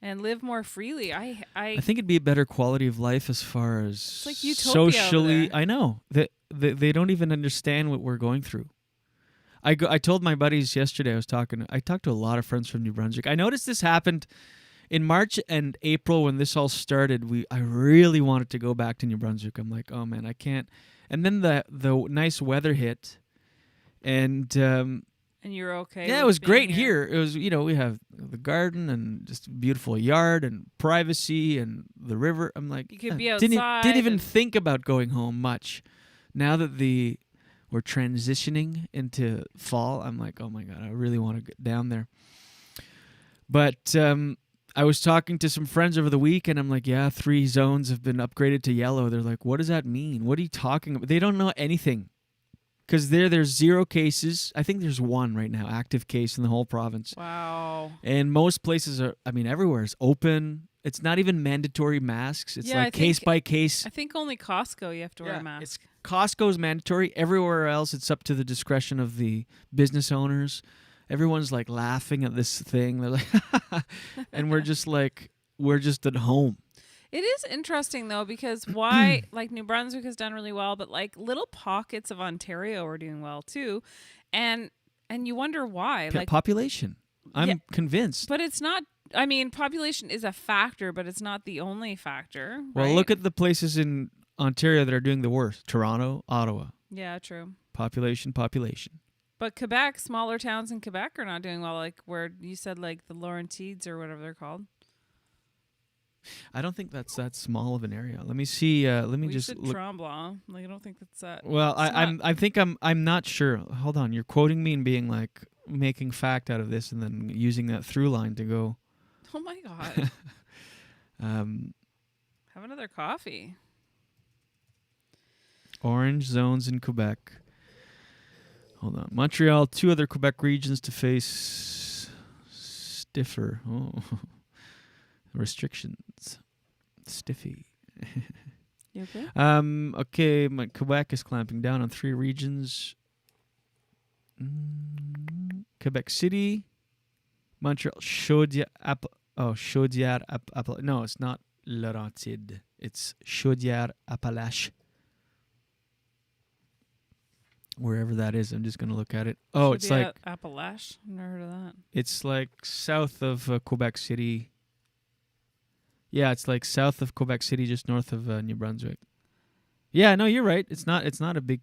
and live more freely? I think it'd be a better quality of life as far as it's like utopia socially. over there. I know that they don't even understand what we're going through. I told my buddies yesterday. I talked to a lot of friends from New Brunswick. I noticed this happened in March and April when this all started. I really wanted to go back to New Brunswick. I'm like, oh man, I can't. And then the nice weather hit, and you're okay. Yeah, it was great here. It was, we have the garden and just a beautiful yard and privacy and the river. I'm like, you could be didn't outside. even think about going home much. Now that we're transitioning into fall, I'm like, oh my God, I really want to get down there. But I was talking to some friends over the week, and I'm like, yeah, 3 zones have been upgraded to yellow. They're like, what does that mean? What are you talking about? They don't know anything. Because there's 0 cases. I think there's 1 right now, active case in the whole province. Wow. And most places everywhere is open. It's not even mandatory masks. It's like case by case. I think only Costco you have to wear a mask. Costco's mandatory. Everywhere else, it's up to the discretion of the business owners. Everyone's like laughing at this thing. They're like, and we're just at home. It is interesting though, because why like New Brunswick has done really well, but like little pockets of Ontario are doing well too, and you wonder why. Like population, I'm convinced. But it's not. I mean, population is a factor, but it's not the only factor. Well, right? look at the places in Ontario that are doing the worst: Toronto, Ottawa. Yeah, true. Population. But Quebec, smaller towns in Quebec are not doing well. Like where you said, like the Laurentides or whatever they're called. I don't think that's that small of an area. Let me see. Let me just look. Tremblant. Like I don't think that's that. Well, I'm not sure. Hold on. You're quoting me and being like making fact out of this, and then using that through line to go. Oh my God. Have another coffee. Orange zones in Quebec. Hold on. Montreal, 2 other Quebec regions to face stiffer restrictions. Stiffy. You okay? Okay, Quebec is clamping down on 3 regions. Quebec City, Montreal, Chaudière. No, it's not Laurentide. It's Chaudière-Appalaches. Wherever that is, I'm just going to look at it. Oh, it's like Appalaches. I've never heard of that. It's like south of Quebec City. Yeah, it's like south of Quebec City, just north of New Brunswick. Yeah, no, you're right. It's not a big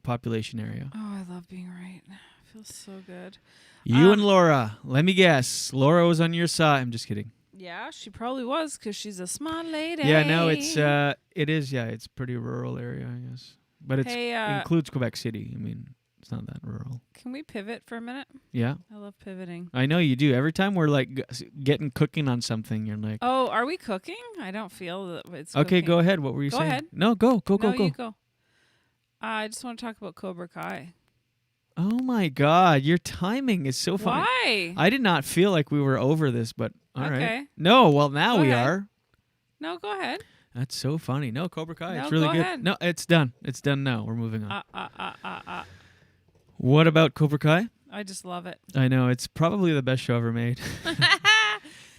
population area. Oh, I love being right. It feels so good. You and Laura. Let me guess. Laura was on your side. I'm just kidding. Yeah, she probably was because she's a smart lady. Yeah, no, it is. Yeah, it's pretty rural area, I guess. But it includes Quebec City. I mean, it's not that rural. Can we pivot for a minute? Yeah. I love pivoting. I know you do. Every time we're like getting cooking on something, you're like, oh, are we cooking? I don't feel that it's okay, cooking. go ahead. What were you saying? Go ahead. No, go. No, you go. I just want to talk about Cobra Kai. Oh my God, your timing is so funny. Why? I did not feel like we were over this, but all right. Okay. No, well now Go we ahead. are. No, go ahead. That's so funny. No, Cobra Kai. No, It's really go good. ahead. No, it's done. It's done now. We're moving on. What about Cobra Kai? I just love it. I know. It's probably the best show ever made.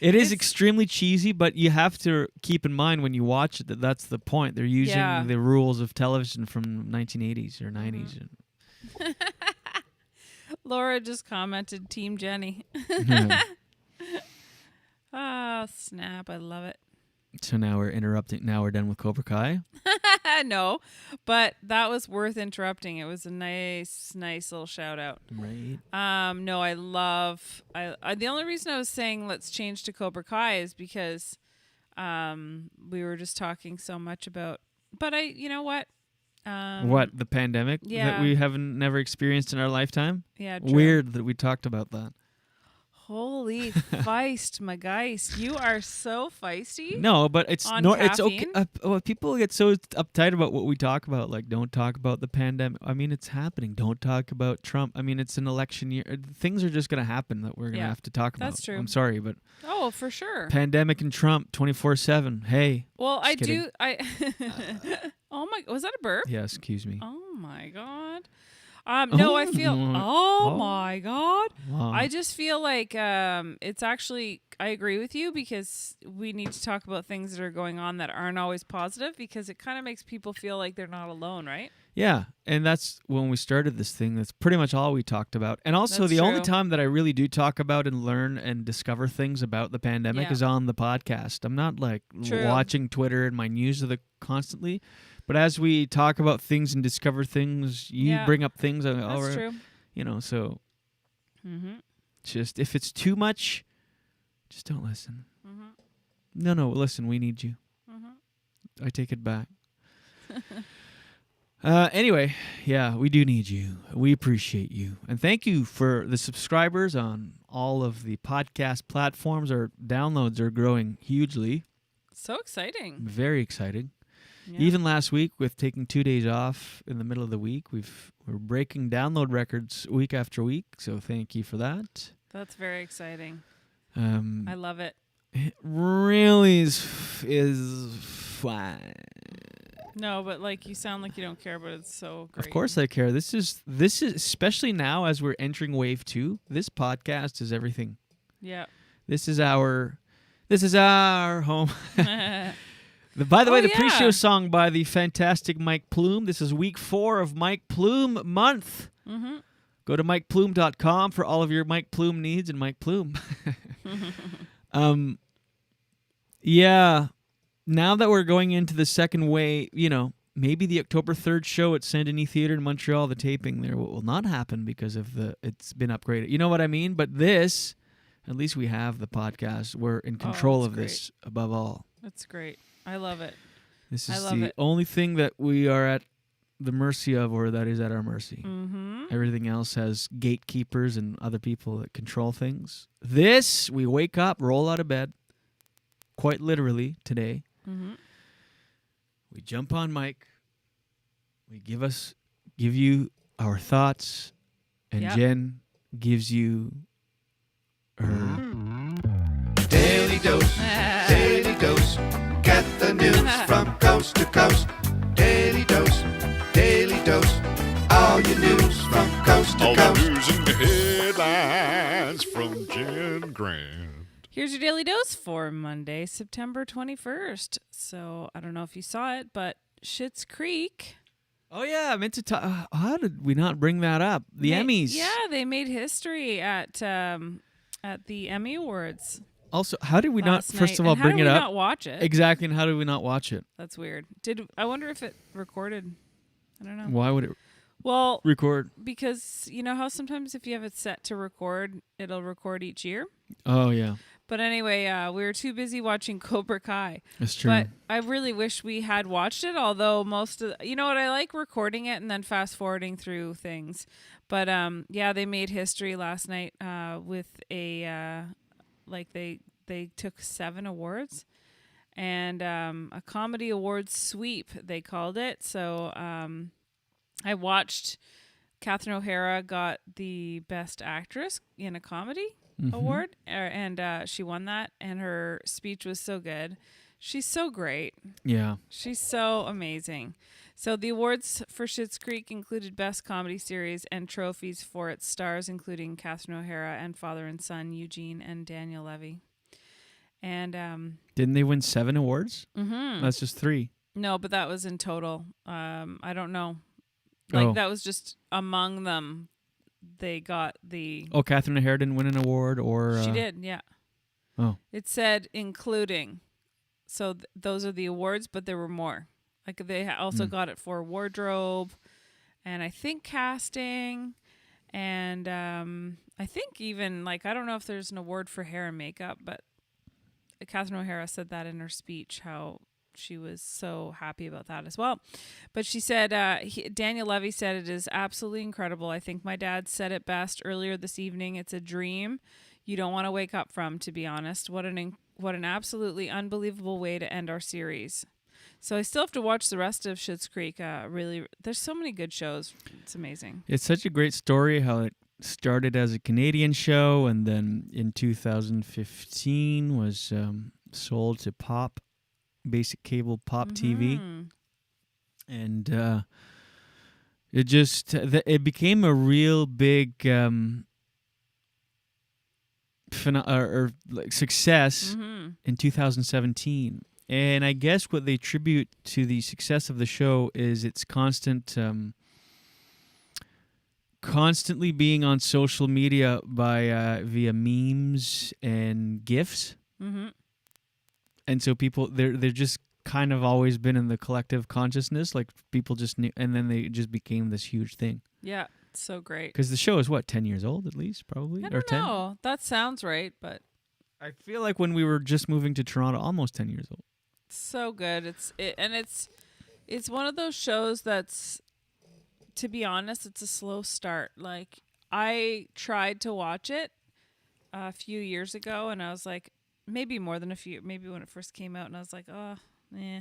It is extremely cheesy, but you have to keep in mind when you watch it that that's the point. They're using the rules of television from 1980s or 90s. Laura just commented, Team Jenny. Oh, snap. I love it. So now we're interrupting. Now we're done with Cobra Kai. No, but that was worth interrupting. It was a nice little shout out. Right. No, I love. The only reason I was saying let's change to Cobra Kai is because, we were just talking so much about. But you know what? What, the pandemic that we haven't never experienced in our lifetime? Yeah. True. Weird that we talked about that. Holy feist, my geist. You are so feisty. No, but it's it's okay. caffeine? People get so uptight about what we talk about. Like, don't talk about the pandemic. I mean, it's happening. Don't talk about Trump. I mean, it's an election year. Things are just going to happen that we're going to have to talk about. That's true. I'm sorry, but Oh, for sure. pandemic and Trump 24/7. Hey. Well, Just kidding. Oh Oh my, was that a burp? Yeah, excuse me. Oh my God. No, I feel. Oh my God. Wow. I just feel like it's actually. I agree with you because we need to talk about things that are going on that aren't always positive because it kind of makes people feel like they're not alone, right? Yeah, and that's when we started this thing. That's pretty much all we talked about. And also, That's the only true. time that I really do talk about and learn and discover things about the pandemic Yeah. is on the podcast. I'm not like True. watching Twitter and my news of the constantly. But as we talk about things and discover things, you Yeah. bring up things. That's true. You know, so Mm-hmm. just if it's too much, just don't listen. Mm-hmm. No, listen, we need you. Mm-hmm. I take it back. Anyway, yeah, we do need you. We appreciate you. And thank you for the subscribers on all of the podcast platforms. Our downloads are growing hugely. So exciting. Very exciting. Yeah. Even last week with taking 2 days off in the middle of the week, we're breaking download records week after week. So thank you for that. That's very exciting. I love it. It really is fine. No, but like you sound like you don't care, but it's so great. Of course I care. This is especially now as we're entering wave 2. This podcast is everything. Yeah. This is our home. By the way, the pre-show song by the fantastic MIKE Plume. This is week 4 of MIKE Plume month. Mm-hmm. Go to MikePlume.com for all of your MIKE Plume needs and MIKE Plume. Yeah. Now that we're going into the second wave, maybe the October 3rd show at Saint Denis Theatre in Montreal, the taping there will not happen because of it's been upgraded. You know what I mean? But this, at least we have the podcast. We're in control of this above all. That's great. I love it. This is the only thing that we are at the mercy of, or that is at our mercy. Mm-hmm. Everything else has gatekeepers and other people that control things. This, we wake up, roll out of bed, quite literally today. Mm-hmm. We jump on mic. We give you our thoughts, and Jen gives you her Daily dose, daily dose. Get the news from coast to coast. Daily dose, all your news from coast to All coast. the news and headlines from Jen Grant. Here's your daily dose for Monday, September 21st. So I don't know if you saw it, but Schitt's Creek. Oh yeah, I meant to talk. How did we not bring that up? The Emmys. Yeah, they made history at the Emmy Awards. Also, how did we not? last First night. of all, And bring how it did we up. not watch it? Exactly, and how did we not watch it? That's weird. I wonder if it recorded? I don't know. Why would it? Well, record because you know how sometimes if you have it set to record, it'll record each year. Oh yeah. But anyway, we were too busy watching Cobra Kai. That's true. But I really wish we had watched it, although most of you know what, I like recording it and then fast forwarding through things. But yeah, they made history last night with a they took 7 awards and a comedy awards sweep, they called it. So I watched Catherine O'Hara got the Best Actress in a Comedy award, and she won that, and her speech was so good. She's so great. Yeah. She's so amazing. So the awards for Schitt's Creek included Best Comedy Series and trophies for its stars, including Catherine O'Hara and father and son Eugene and Daniel Levy. And didn't they win 7 awards? Mm-hmm. That's just 3. No, but that was in total. I don't know. Like that was just among them. They got the. Oh, Catherine O'Hara didn't win an award, or She did, yeah. Oh. It said including. So those are the awards, but there were more. Like they also got it for wardrobe, and I think casting, and I think even like I don't know if there's an award for hair and makeup, but Catherine O'Hara said that in her speech how she was so happy about that as well. But she said, Daniel Levy said, it is absolutely incredible. I think my dad said it best earlier this evening. It's a dream you don't want to wake up from, to be honest. What an absolutely unbelievable way to end our series. So I still have to watch the rest of Schitt's Creek. Really, there's so many good shows. It's amazing. It's such a great story how it started as a Canadian show, and then in 2015 was sold to Pop, basic cable Pop TV. and it became a real big success in 2017. And I guess what they attribute to the success of the show is its constantly being on social media via memes and GIFs. Mm-hmm. And so people, they're just kind of always been in the collective consciousness. Like people just knew, and then they just became this huge thing. Yeah, it's so great. Because the show is 10 years old at least, probably? I or don't 10? know. That sounds right, but I feel like when we were just moving to Toronto, almost 10 years old. So good. It's one of those shows that's, to be honest, it's a slow start. Like, I tried to watch it a few years ago, and I was like, maybe more than a few, maybe when it first came out, and I was like, oh, eh.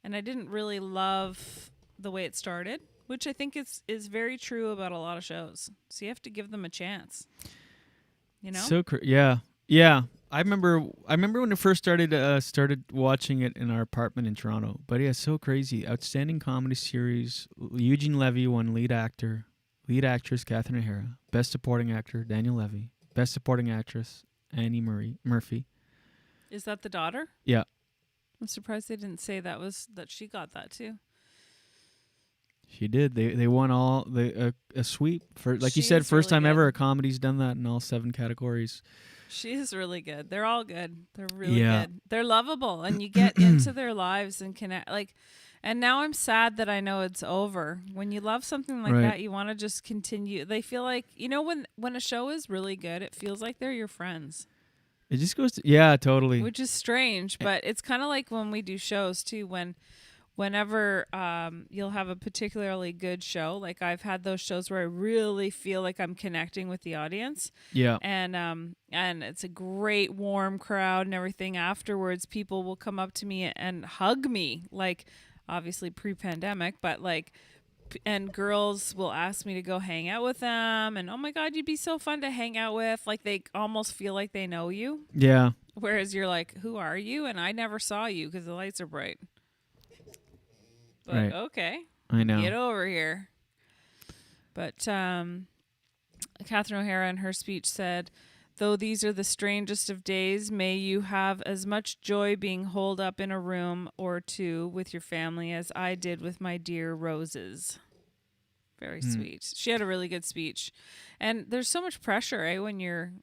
And I didn't really love the way it started, which I think is very true about a lot of shows. So you have to give them a chance. You know? Yeah. I remember when it first started watching it in our apartment in Toronto. But yeah, so crazy. Outstanding comedy series. Eugene Levy won lead actor. Lead actress Catherine O'Hara. Best supporting actor Daniel Levy. Best supporting actress Annie Murphy. Is that the daughter? Yeah. I'm surprised they didn't say that she got that too. She did. They won all a sweep for, like you said, first really time good. ever a comedy's done that in all 7 categories. She's really good. They're all good. They're really good. They're lovable, and you get into their lives and connect. And now I'm sad that I know it's over. When you love something like that, you want to just continue. They feel like, when a show is really good, it feels like they're your friends. It just goes to, totally. Which is strange, but it's kind of like when we do shows too. Whenever you'll have a particularly good show, like I've had those shows where I really feel like I'm connecting with the audience. Yeah. And it's a great warm crowd and everything. Afterwards, people will come up to me and hug me, like obviously pre-pandemic, but and girls will ask me to go hang out with them, and oh my God, you'd be so fun to hang out with. Like they almost feel like they know you. Yeah. Whereas you're like, who are you? And I never saw you because the lights are bright. But okay, I know. Get over here. But Catherine O'Hara in her speech said, "Though these are the strangest of days, may you have as much joy being holed up in a room or two with your family as I did with my dear roses." Very sweet. She had a really good speech. And there's so much pressure, when you're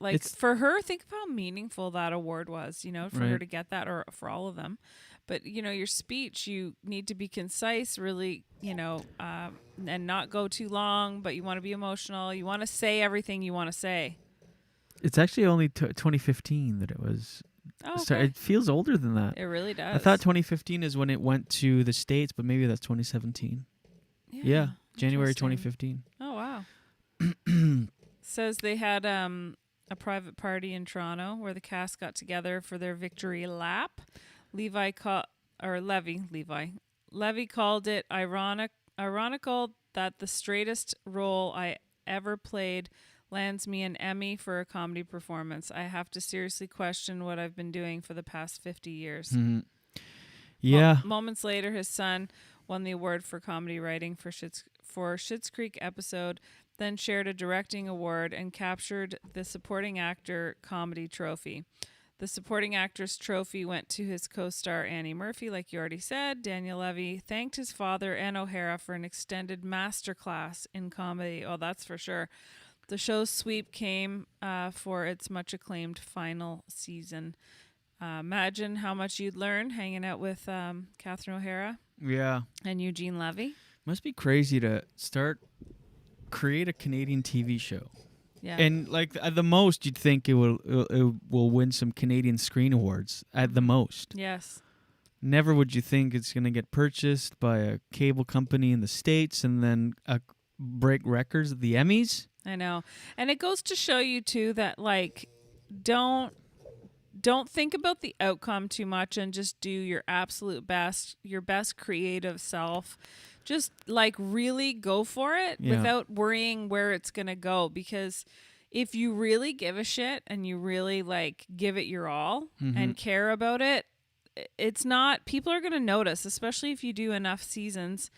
like, for her, think of how meaningful that award was, for her to get that, or for all of them. But, your speech, you need to be concise, really, and not go too long, but you want to be emotional. You want to say everything you want to say. It's actually only 2015 that it was. Oh, okay. It feels older than that. It really does. I thought 2015 is when it went to the States, but maybe that's 2017. Yeah, January 2015. Oh, wow. Says they had a private party in Toronto where the cast got together for their victory lap. Levy called it ironical that the straightest role I ever played lands me an Emmy for a comedy performance. I have to seriously question what I've been doing for the past 50 years. Mm-hmm. Yeah. Moments later, his son won the award for comedy writing for Schitt's Creek episode, then shared a directing award and captured the supporting actor comedy trophy. The supporting actress trophy went to his co-star Annie Murphy, like you already said. Daniel Levy thanked his father and O'Hara for an extended masterclass in comedy. Oh, that's for sure. The show's sweep came for its much acclaimed final season. Imagine how much you'd learn hanging out with Catherine O'Hara. Yeah. And Eugene Levy. Must be crazy to create a Canadian TV show. Yeah. And at the most, you'd think it will win some Canadian Screen Awards at the most. Yes. Never would you think it's going to get purchased by a cable company in the States and then break records at the Emmys. I know. And it goes to show you too that don't think about the outcome too much and just do your absolute best, your best creative self. Just really go for it without worrying where it's going to go. Because if you really give a shit and you really give it your all and care about it, it's not, people are going to notice, especially if you do enough seasons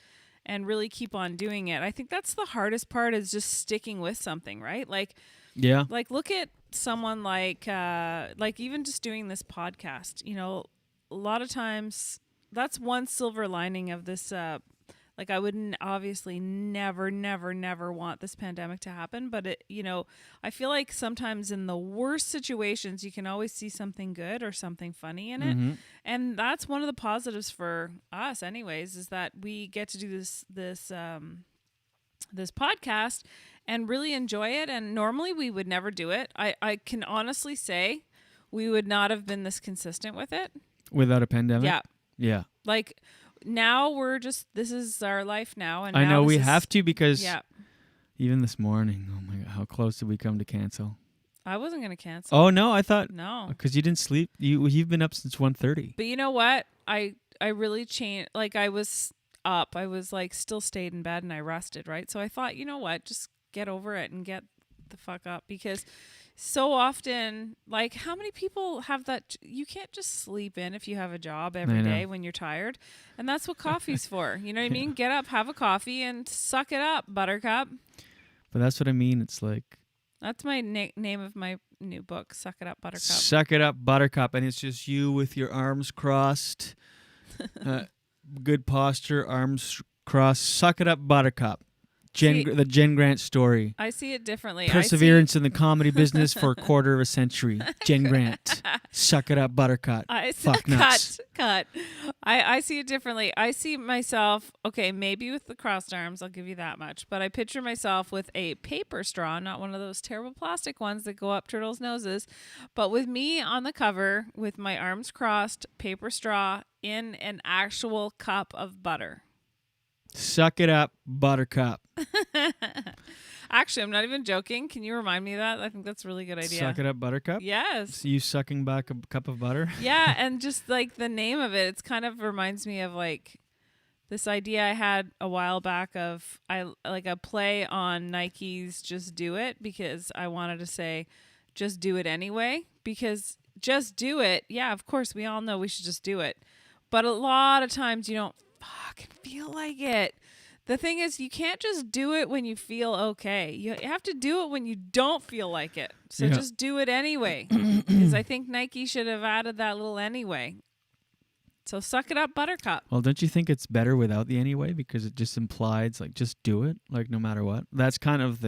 and really keep on doing it. I think that's the hardest part, is just sticking with something, right? Like, Yeah. like look at someone like even just doing this podcast, you know, a lot of times that's one silver lining of this, like I would obviously never want this pandemic to happen, but it, you know, I feel like sometimes in the worst situations you can always see something good or something funny in it. Mm-hmm. And that's one of the positives for us anyways, is that we get to do this podcast and really enjoy it. And normally we would never do it. I can honestly say we would not have been this consistent with it Without a pandemic? Yeah. Yeah. Like, now we're just, this is our life now. And I now know we this is- have to, because yeah, even this morning, oh my God, how close did we come to cancel? I wasn't going to cancel. Oh, no, I thought, No. because you didn't sleep. You've been up since 1:30. But you know what? I really changed. Like, I was up. I was like still stayed in bed and I rested, right? So I thought, you know what? Just get over it and get the fuck up, because so often, like, how many people have that? You can't just sleep in if you have a job every day when you're tired. And that's what coffee's for. You know what I mean? Get up, have a coffee, and suck it up, buttercup. But that's what I mean. It's like, That's my name of my new book, Suck It Up, Buttercup. suck it up, buttercup. And it's just you with your arms crossed. Good posture, arms crossed. Suck it up, buttercup. The Jen Grant story. I see it differently. Perseverance in the comedy business for a quarter of a century. Jen Grant. Suck it up, buttercup. Fuck nuts. Cut. I see it differently. I see myself, okay, maybe with the crossed arms, I'll give you that much. But I picture myself with a paper straw, not one of those terrible plastic ones that go up turtles' noses, but with me on the cover with my arms crossed, paper straw in an actual cup of butter. Suck it up, buttercup. Actually, I'm not even joking. Can you remind me of that? I think that's a really good idea. Suck it up, buttercup? Yes. So you sucking back a cup of butter? Yeah, and just like the name of it, it's kind of reminds me of like this idea I had a while back of a play on Nike's Just Do It, because I wanted to say just do it anyway, because just do it. Yeah, of course, we all know we should just do it. But a lot of times you don't fucking feel like it. The thing is, you can't just do it when you feel okay. You have to do it when you don't feel like it. So just do it anyway. Because I think Nike should have added that little anyway. So suck it up, buttercup. Well, don't you think it's better without the anyway? Because it just implies, like, just do it, like, no matter what. That's kind of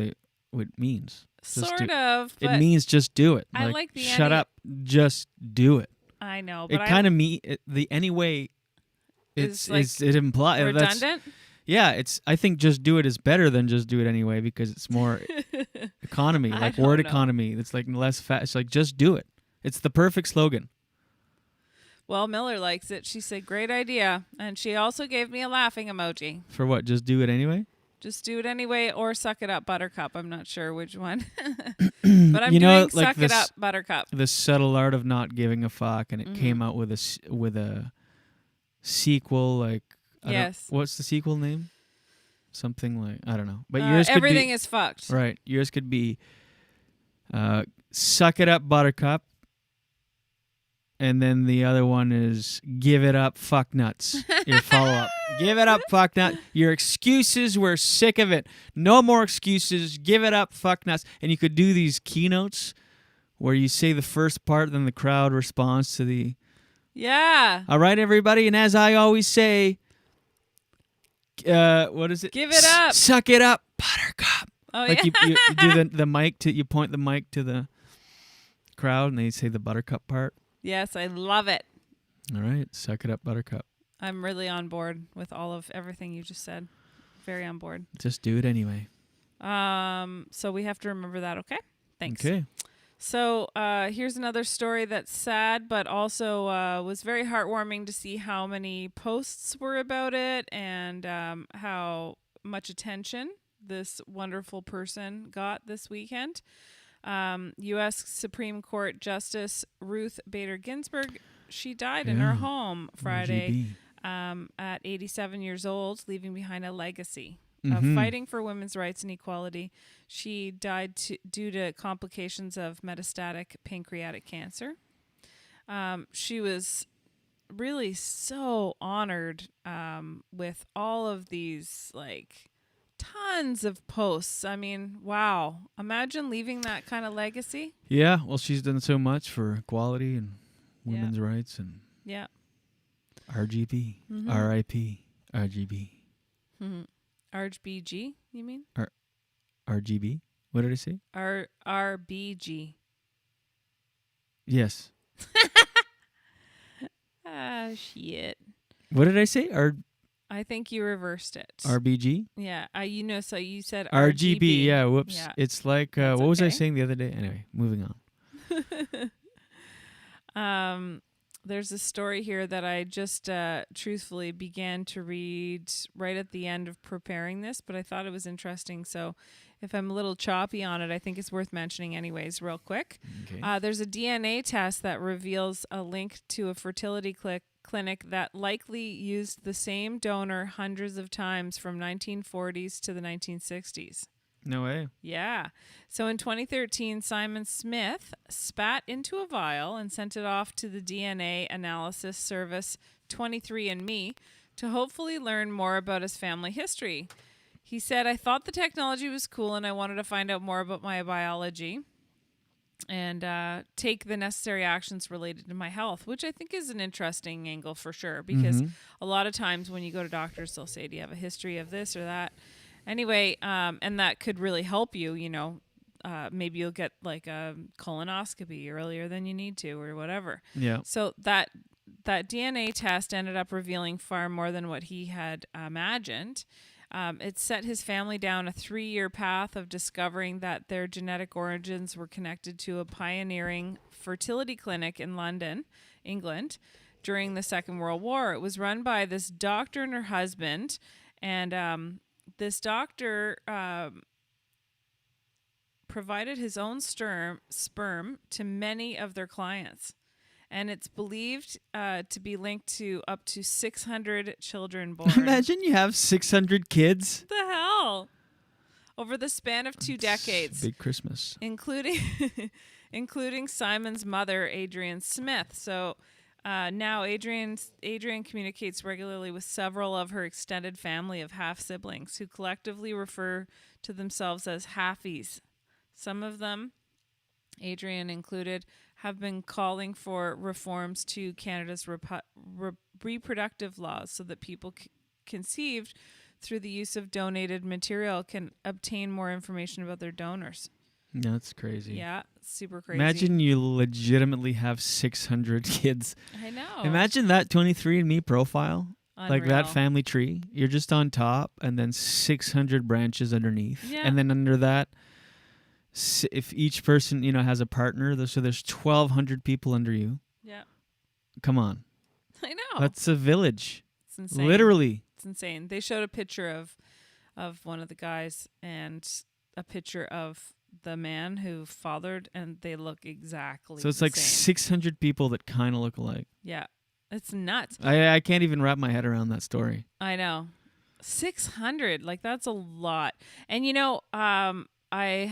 what it means. Sort of. It means just do it. I like the shut up, just do it. I know, but it kind of the anyway. It implies redundant. I think just do it is better than just do it anyway, because it's more economy, like word economy. It's like less fast. It's like just do it. It's the perfect slogan. Well, Miller likes it. She said, "Great idea," and she also gave me a laughing emoji. For what? Just do it anyway. Just do it anyway, or suck it up, buttercup. I'm not sure which one, but I'm doing suck it up, buttercup. The subtle art of not giving a fuck, and it came out with a sequel, like what's the sequel name? Something like, I don't know. But yours could everything be, is fucked. Right. Yours could be suck it up, buttercup. And then the other one is give it up, fuck nuts. Your follow-up. Give it up, fuck nuts. Your excuses, we're sick of it. No more excuses. Give it up, fuck nuts. And you could do these keynotes where you say the first part, then the crowd responds to the... Yeah. All right, everybody. And as I always say, what is it? Give it up. Suck it up, buttercup. Oh, like yeah. you do the mic you point the mic to the crowd and they say the buttercup part. Yes, I love it. All right. Suck it up, buttercup. I'm really on board with all of everything you just said. Very on board. Just do it anyway. So we have to remember that, okay? Thanks. Okay. So here's another story that's sad, but also was very heartwarming to see how many posts were about it and how much attention this wonderful person got this weekend. U.S. Supreme Court Justice Ruth Bader Ginsburg, she died in her home Friday at 87 years old, leaving behind a legacy of fighting for women's rights and equality. She died due to complications of metastatic pancreatic cancer. She was really so honored with all of these, like, tons of posts. I mean, wow. Imagine leaving that kind of legacy. Yeah, well, she's done so much for equality and women's rights and Yeah. RGB, RIP, RGB. RBG, you mean? RGB? What did I say? RBG. Yes. Ah, shit. What did I say? I think you reversed it. RBG? Yeah. You know, so you said RGB. Yeah, whoops. Yeah. It's like, what was I saying the other day? Anyway, moving on. There's a story here that I just truthfully began to read right at the end of preparing this, but I thought it was interesting. So if I'm a little choppy on it, I think it's worth mentioning anyways, real quick. Okay. There's a DNA test that reveals a link to a fertility clinic that likely used the same donor hundreds of times from 1940s to the 1960s. No way. Yeah. So in 2013, Simon Smith spat into a vial and sent it off to the DNA analysis service 23andMe to hopefully learn more about his family history. He said, I thought the technology was cool and I wanted to find out more about my biology and take the necessary actions related to my health, which I think is an interesting angle for sure, because a lot of times when you go to doctors, they'll say, do you have a history of this or that? Anyway, and that could really help you, you know. Maybe you'll get like a colonoscopy earlier than you need to or whatever. Yeah. So that DNA test ended up revealing far more than what he had imagined. It set his family down a 3-year path of discovering that their genetic origins were connected to a pioneering fertility clinic in London, England, during the Second World War. It was run by this doctor and her husband, and this doctor provided his own sperm to many of their clients. And it's believed to be linked to up to 600 children born. Imagine you have 600 kids. What the hell? Over the span of 2 decades. Big Christmas. Including Simon's mother, Adrienne Smith. So now Adrienne communicates regularly with several of her extended family of half-siblings who collectively refer to themselves as halfies. Some of them, Adrienne included, have been calling for reforms to Canada's reproductive laws so that people conceived through the use of donated material can obtain more information about their donors. That's crazy. Yeah, super crazy. Imagine you legitimately have 600 kids. I know. Imagine that 23andMe profile. Like that Unreal. family tree. You're just on top and then 600 branches underneath. Yeah. And then under that, if each person, has a partner, so there's 1,200 people under you. Yeah. Come on. I know. That's a village. It's insane. Literally. It's insane. They showed a picture of one of the guys and a picture of the man who fathered, and they look exactly So it's the like same. 600 people that kind of look alike. Yeah. It's nuts. I can't even wrap my head around that story. I know. 600. Like, that's a lot. And I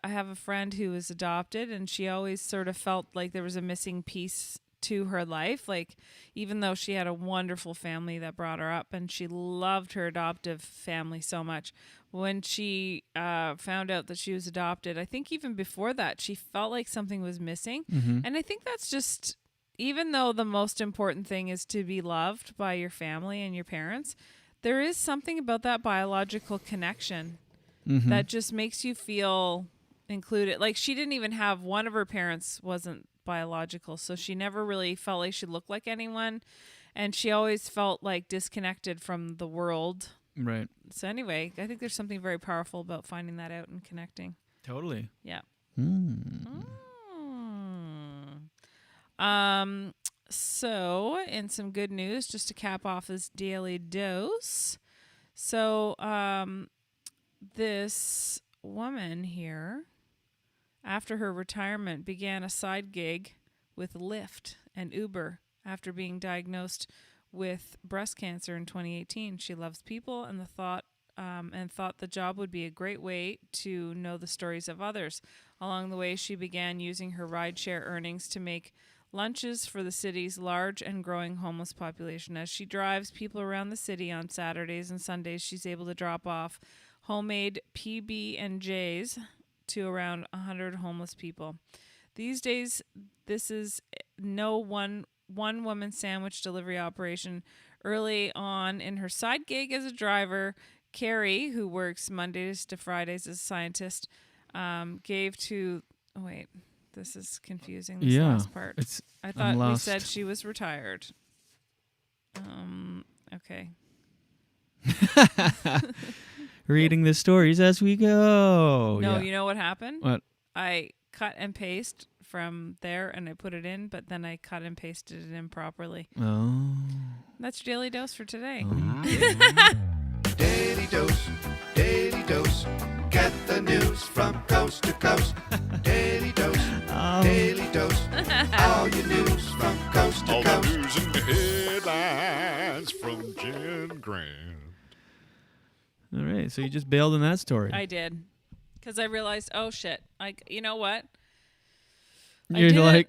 have a friend who was adopted, and she always sort of felt like there was a missing piece to her life. Like, even though she had a wonderful family that brought her up and she loved her adoptive family so much, when she found out that she was adopted, I think even before that, she felt like something was missing. And I think that's just, even though the most important thing is to be loved by your family and your parents, there is something about that biological connection that just makes you feel included. Like, she didn't even have, one of her parents wasn't biological, so she never really felt like she looked like anyone, and she always felt like disconnected from the world. Right. So anyway, I think there's something very powerful about finding that out and connecting. Totally. Yeah. So, in some good news, just to cap off this daily dose. So, this woman here, after her retirement, began a side gig with Lyft and Uber after being diagnosed with breast cancer in 2018. She loves people and thought the job would be a great way to know the stories of others. Along the way, she began using her rideshare earnings to make lunches for the city's large and growing homeless population. As she drives people around the city on Saturdays and Sundays, she's able to drop off homemade PB&Js to around 100 homeless people. These days, this is no one-woman sandwich delivery operation. Early on in her side gig as a driver, Carrie, who works Mondays to Fridays as a scientist, gave to... Oh, wait. This is confusing, this last part. I thought we said she was retired. Okay. Reading the stories as we go. No, you know what happened? What? I cut and paste from there and I put it in, but then I cut and pasted it in properly. Oh. That's your daily dose for today. Daily dose, daily dose. Get the news from coast to coast. Daily dose, daily dose. All your news from coast to All coast. the news and headlines from Jen Grant. All right, so you just bailed on that story. I did. Because I realized, oh shit, you know what? You're like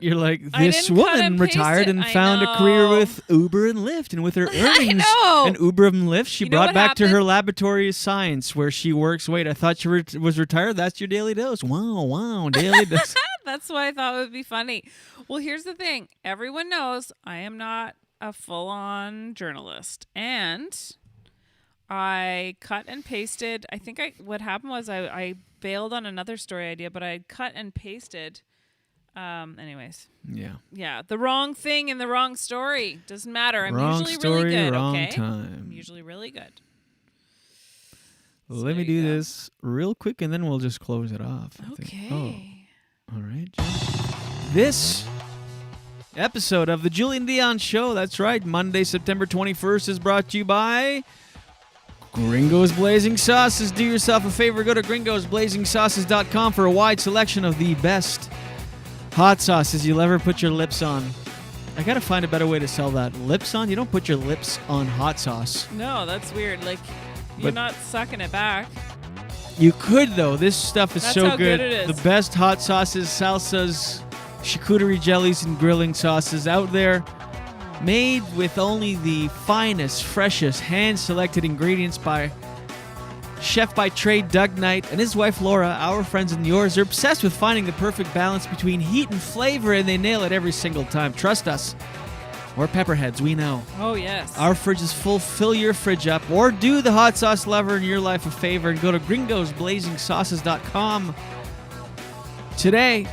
this woman retired and found a career with Uber and Lyft, and with her earnings and Uber and Lyft, she brought back to her laboratory of science where she works. Wait, I thought she was retired. That's your daily dose. Wow, daily dose. That's what I thought would be funny. Well, here's the thing. Everyone knows I am not a full-on journalist, and I cut and pasted. I think what happened was I bailed on another story idea, but I cut and pasted. Anyways. Yeah. The wrong thing in the wrong story. Doesn't matter. I'm wrong usually story, really good. wrong Okay. time. I'm usually really good. Let me do this real quick, and then we'll just close it off. I think. Oh. All right. This episode of the Julien Dionne Show, that's right, Monday, September 21st, is brought to you by Gringos Blazing Sauces. Do yourself a favor. Go to gringosblazingsauces.com for a wide selection of the best hot sauces you'll ever put your lips on. I gotta find a better way to sell that. Lips on? You don't put your lips on hot sauce. No, that's weird. Like, you're not sucking it back. You could, though. This stuff is That's so how good it is. The best hot sauces, salsas, charcuterie jellies, and grilling sauces out there. Made with only the finest, freshest, hand-selected ingredients by chef by trade Doug Knight and his wife Laura, our friends and yours, are obsessed with finding the perfect balance between heat and flavor, and they nail it every single time. Trust us. We're pepperheads, we know. Oh, yes. Our fridge is full. Fill your fridge up, or do the hot sauce lover in your life a favor and go to gringosblazingsauces.com. Today,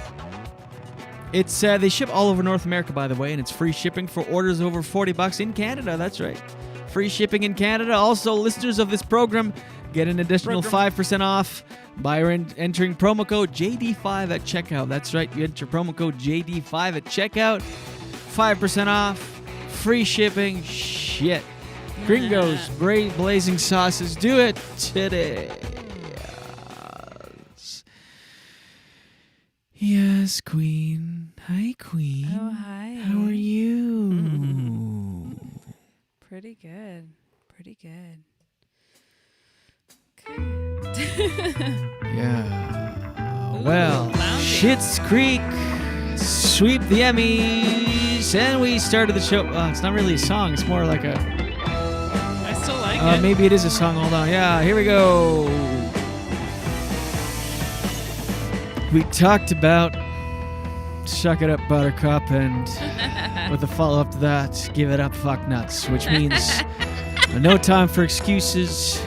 it's they ship all over North America, by the way, and it's free shipping for orders over $40 in Canada. That's right. Free shipping in Canada. Also, listeners of this program get an additional 5% off by entering promo code JD5 at checkout. That's right. You enter promo code JD5 at checkout. 5% off. Free shipping. Shit. Gringos Blazing Sauces. Do it today. Yes, Queen. Hi, Queen. Oh, hi. How are you? Pretty good. Pretty good. Yeah. Well, Schitt's Creek sweep the Emmys, and we started the show. It's not really a song. It's more like a... I still like it. Maybe it is a song. Hold on. Yeah, here we go. We talked about Suck It Up, Buttercup, and with a follow-up to that, Give It Up, Fuck Nuts, which means no time for excuses,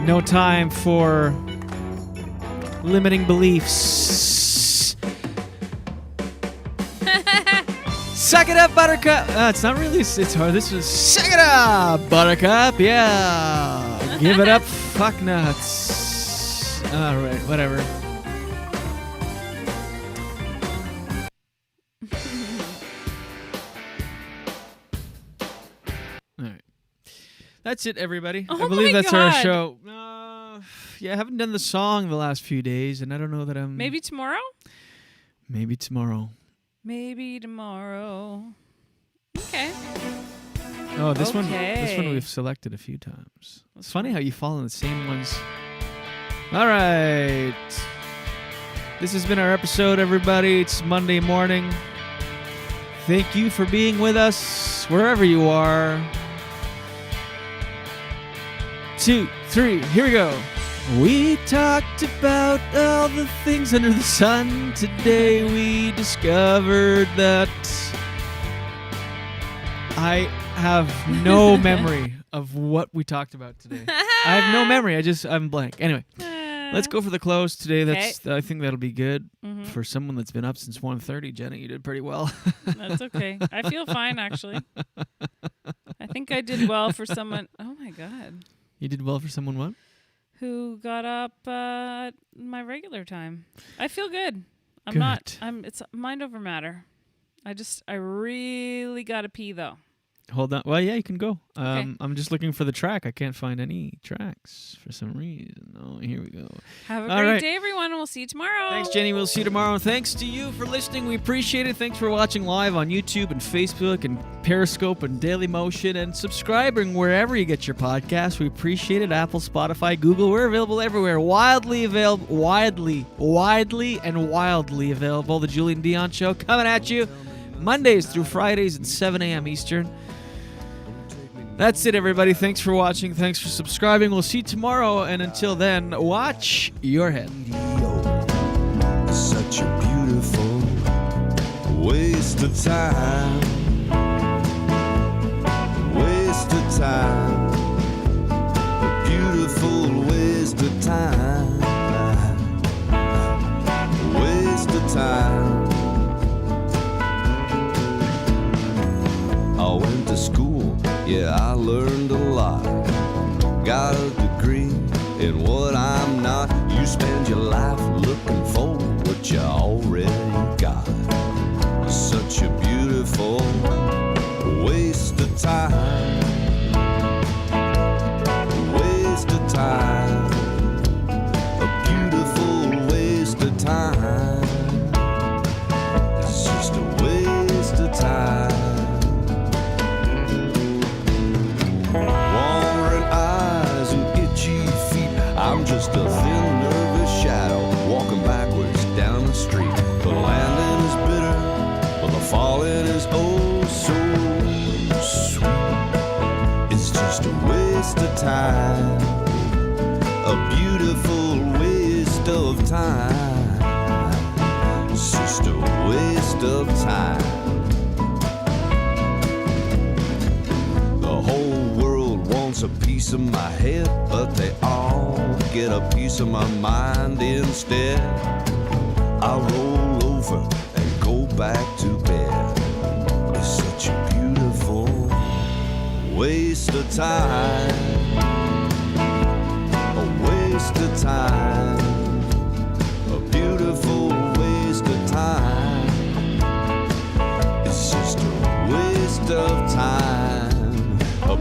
no time for limiting beliefs. Suck it up, Buttercup. It's not really, it's hard. This was Suck It Up, Buttercup. Yeah. Give it up, fuck nuts. All right, whatever. All right. That's it, everybody. Oh I believe my that's our God. show. Yeah, I haven't done the song the last few days, and I don't know that I'm... Maybe tomorrow? Maybe tomorrow. Maybe tomorrow. Okay. Oh, this one we've selected a few times. It's funny how you fall in the same ones. All right. This has been our episode, everybody. It's Monday morning. Thank you for being with us wherever you are. 2, 3, here we go. We talked about all the things under the sun. Today we discovered that I have no memory of what we talked about today. I have no memory. I'm blank. Anyway, let's go for the close today. I think that'll be good for someone that's been up since 1:30. Jenna, you did pretty well. That's okay. I feel fine, actually. I think I did well for someone. Oh, my God. You did well for someone what? Who got up at my regular time. I feel good. It's mind over matter. I really got to pee, though. Hold on. Well, yeah, you can go. Okay. I'm just looking for the track. I can't find any tracks for some reason. Oh, here we go. Have a great day, everyone. We'll see you tomorrow. Thanks, Jenny. We'll see you tomorrow. Thanks to you for listening. We appreciate it. Thanks for watching live on YouTube and Facebook and Periscope and Daily Motion and subscribing wherever you get your podcasts. We appreciate it. Apple, Spotify, Google. We're available everywhere. Widely available. Widely and wildly available. The Julien Dionne Show coming at you Mondays through Fridays at 7 a.m. Eastern. That's it, everybody. Thanks for watching. Thanks for subscribing. We'll see you tomorrow. And until then, watch your head. Such a beautiful waste of time. Waste of time. A beautiful waste of time. Waste of time. I went to school, yeah, I learned a lot. Got a degree in what I'm not. You spend your life looking for what you already got. Such a beautiful waste of time. Waste of time. A beautiful waste of time. It's just a waste of time. Wandering eyes and itchy feet. I'm just a thin, nervous shadow walking backwards down the street. The landing is bitter, but the falling is oh so sweet. It's just a waste of time. A beautiful waste of time. It's just a waste of time. A piece of my head, but they all get a piece of my mind instead. I roll over and go back to bed. It's such a beautiful waste of time. A waste of time. A beautiful waste of time. It's just a waste of time. A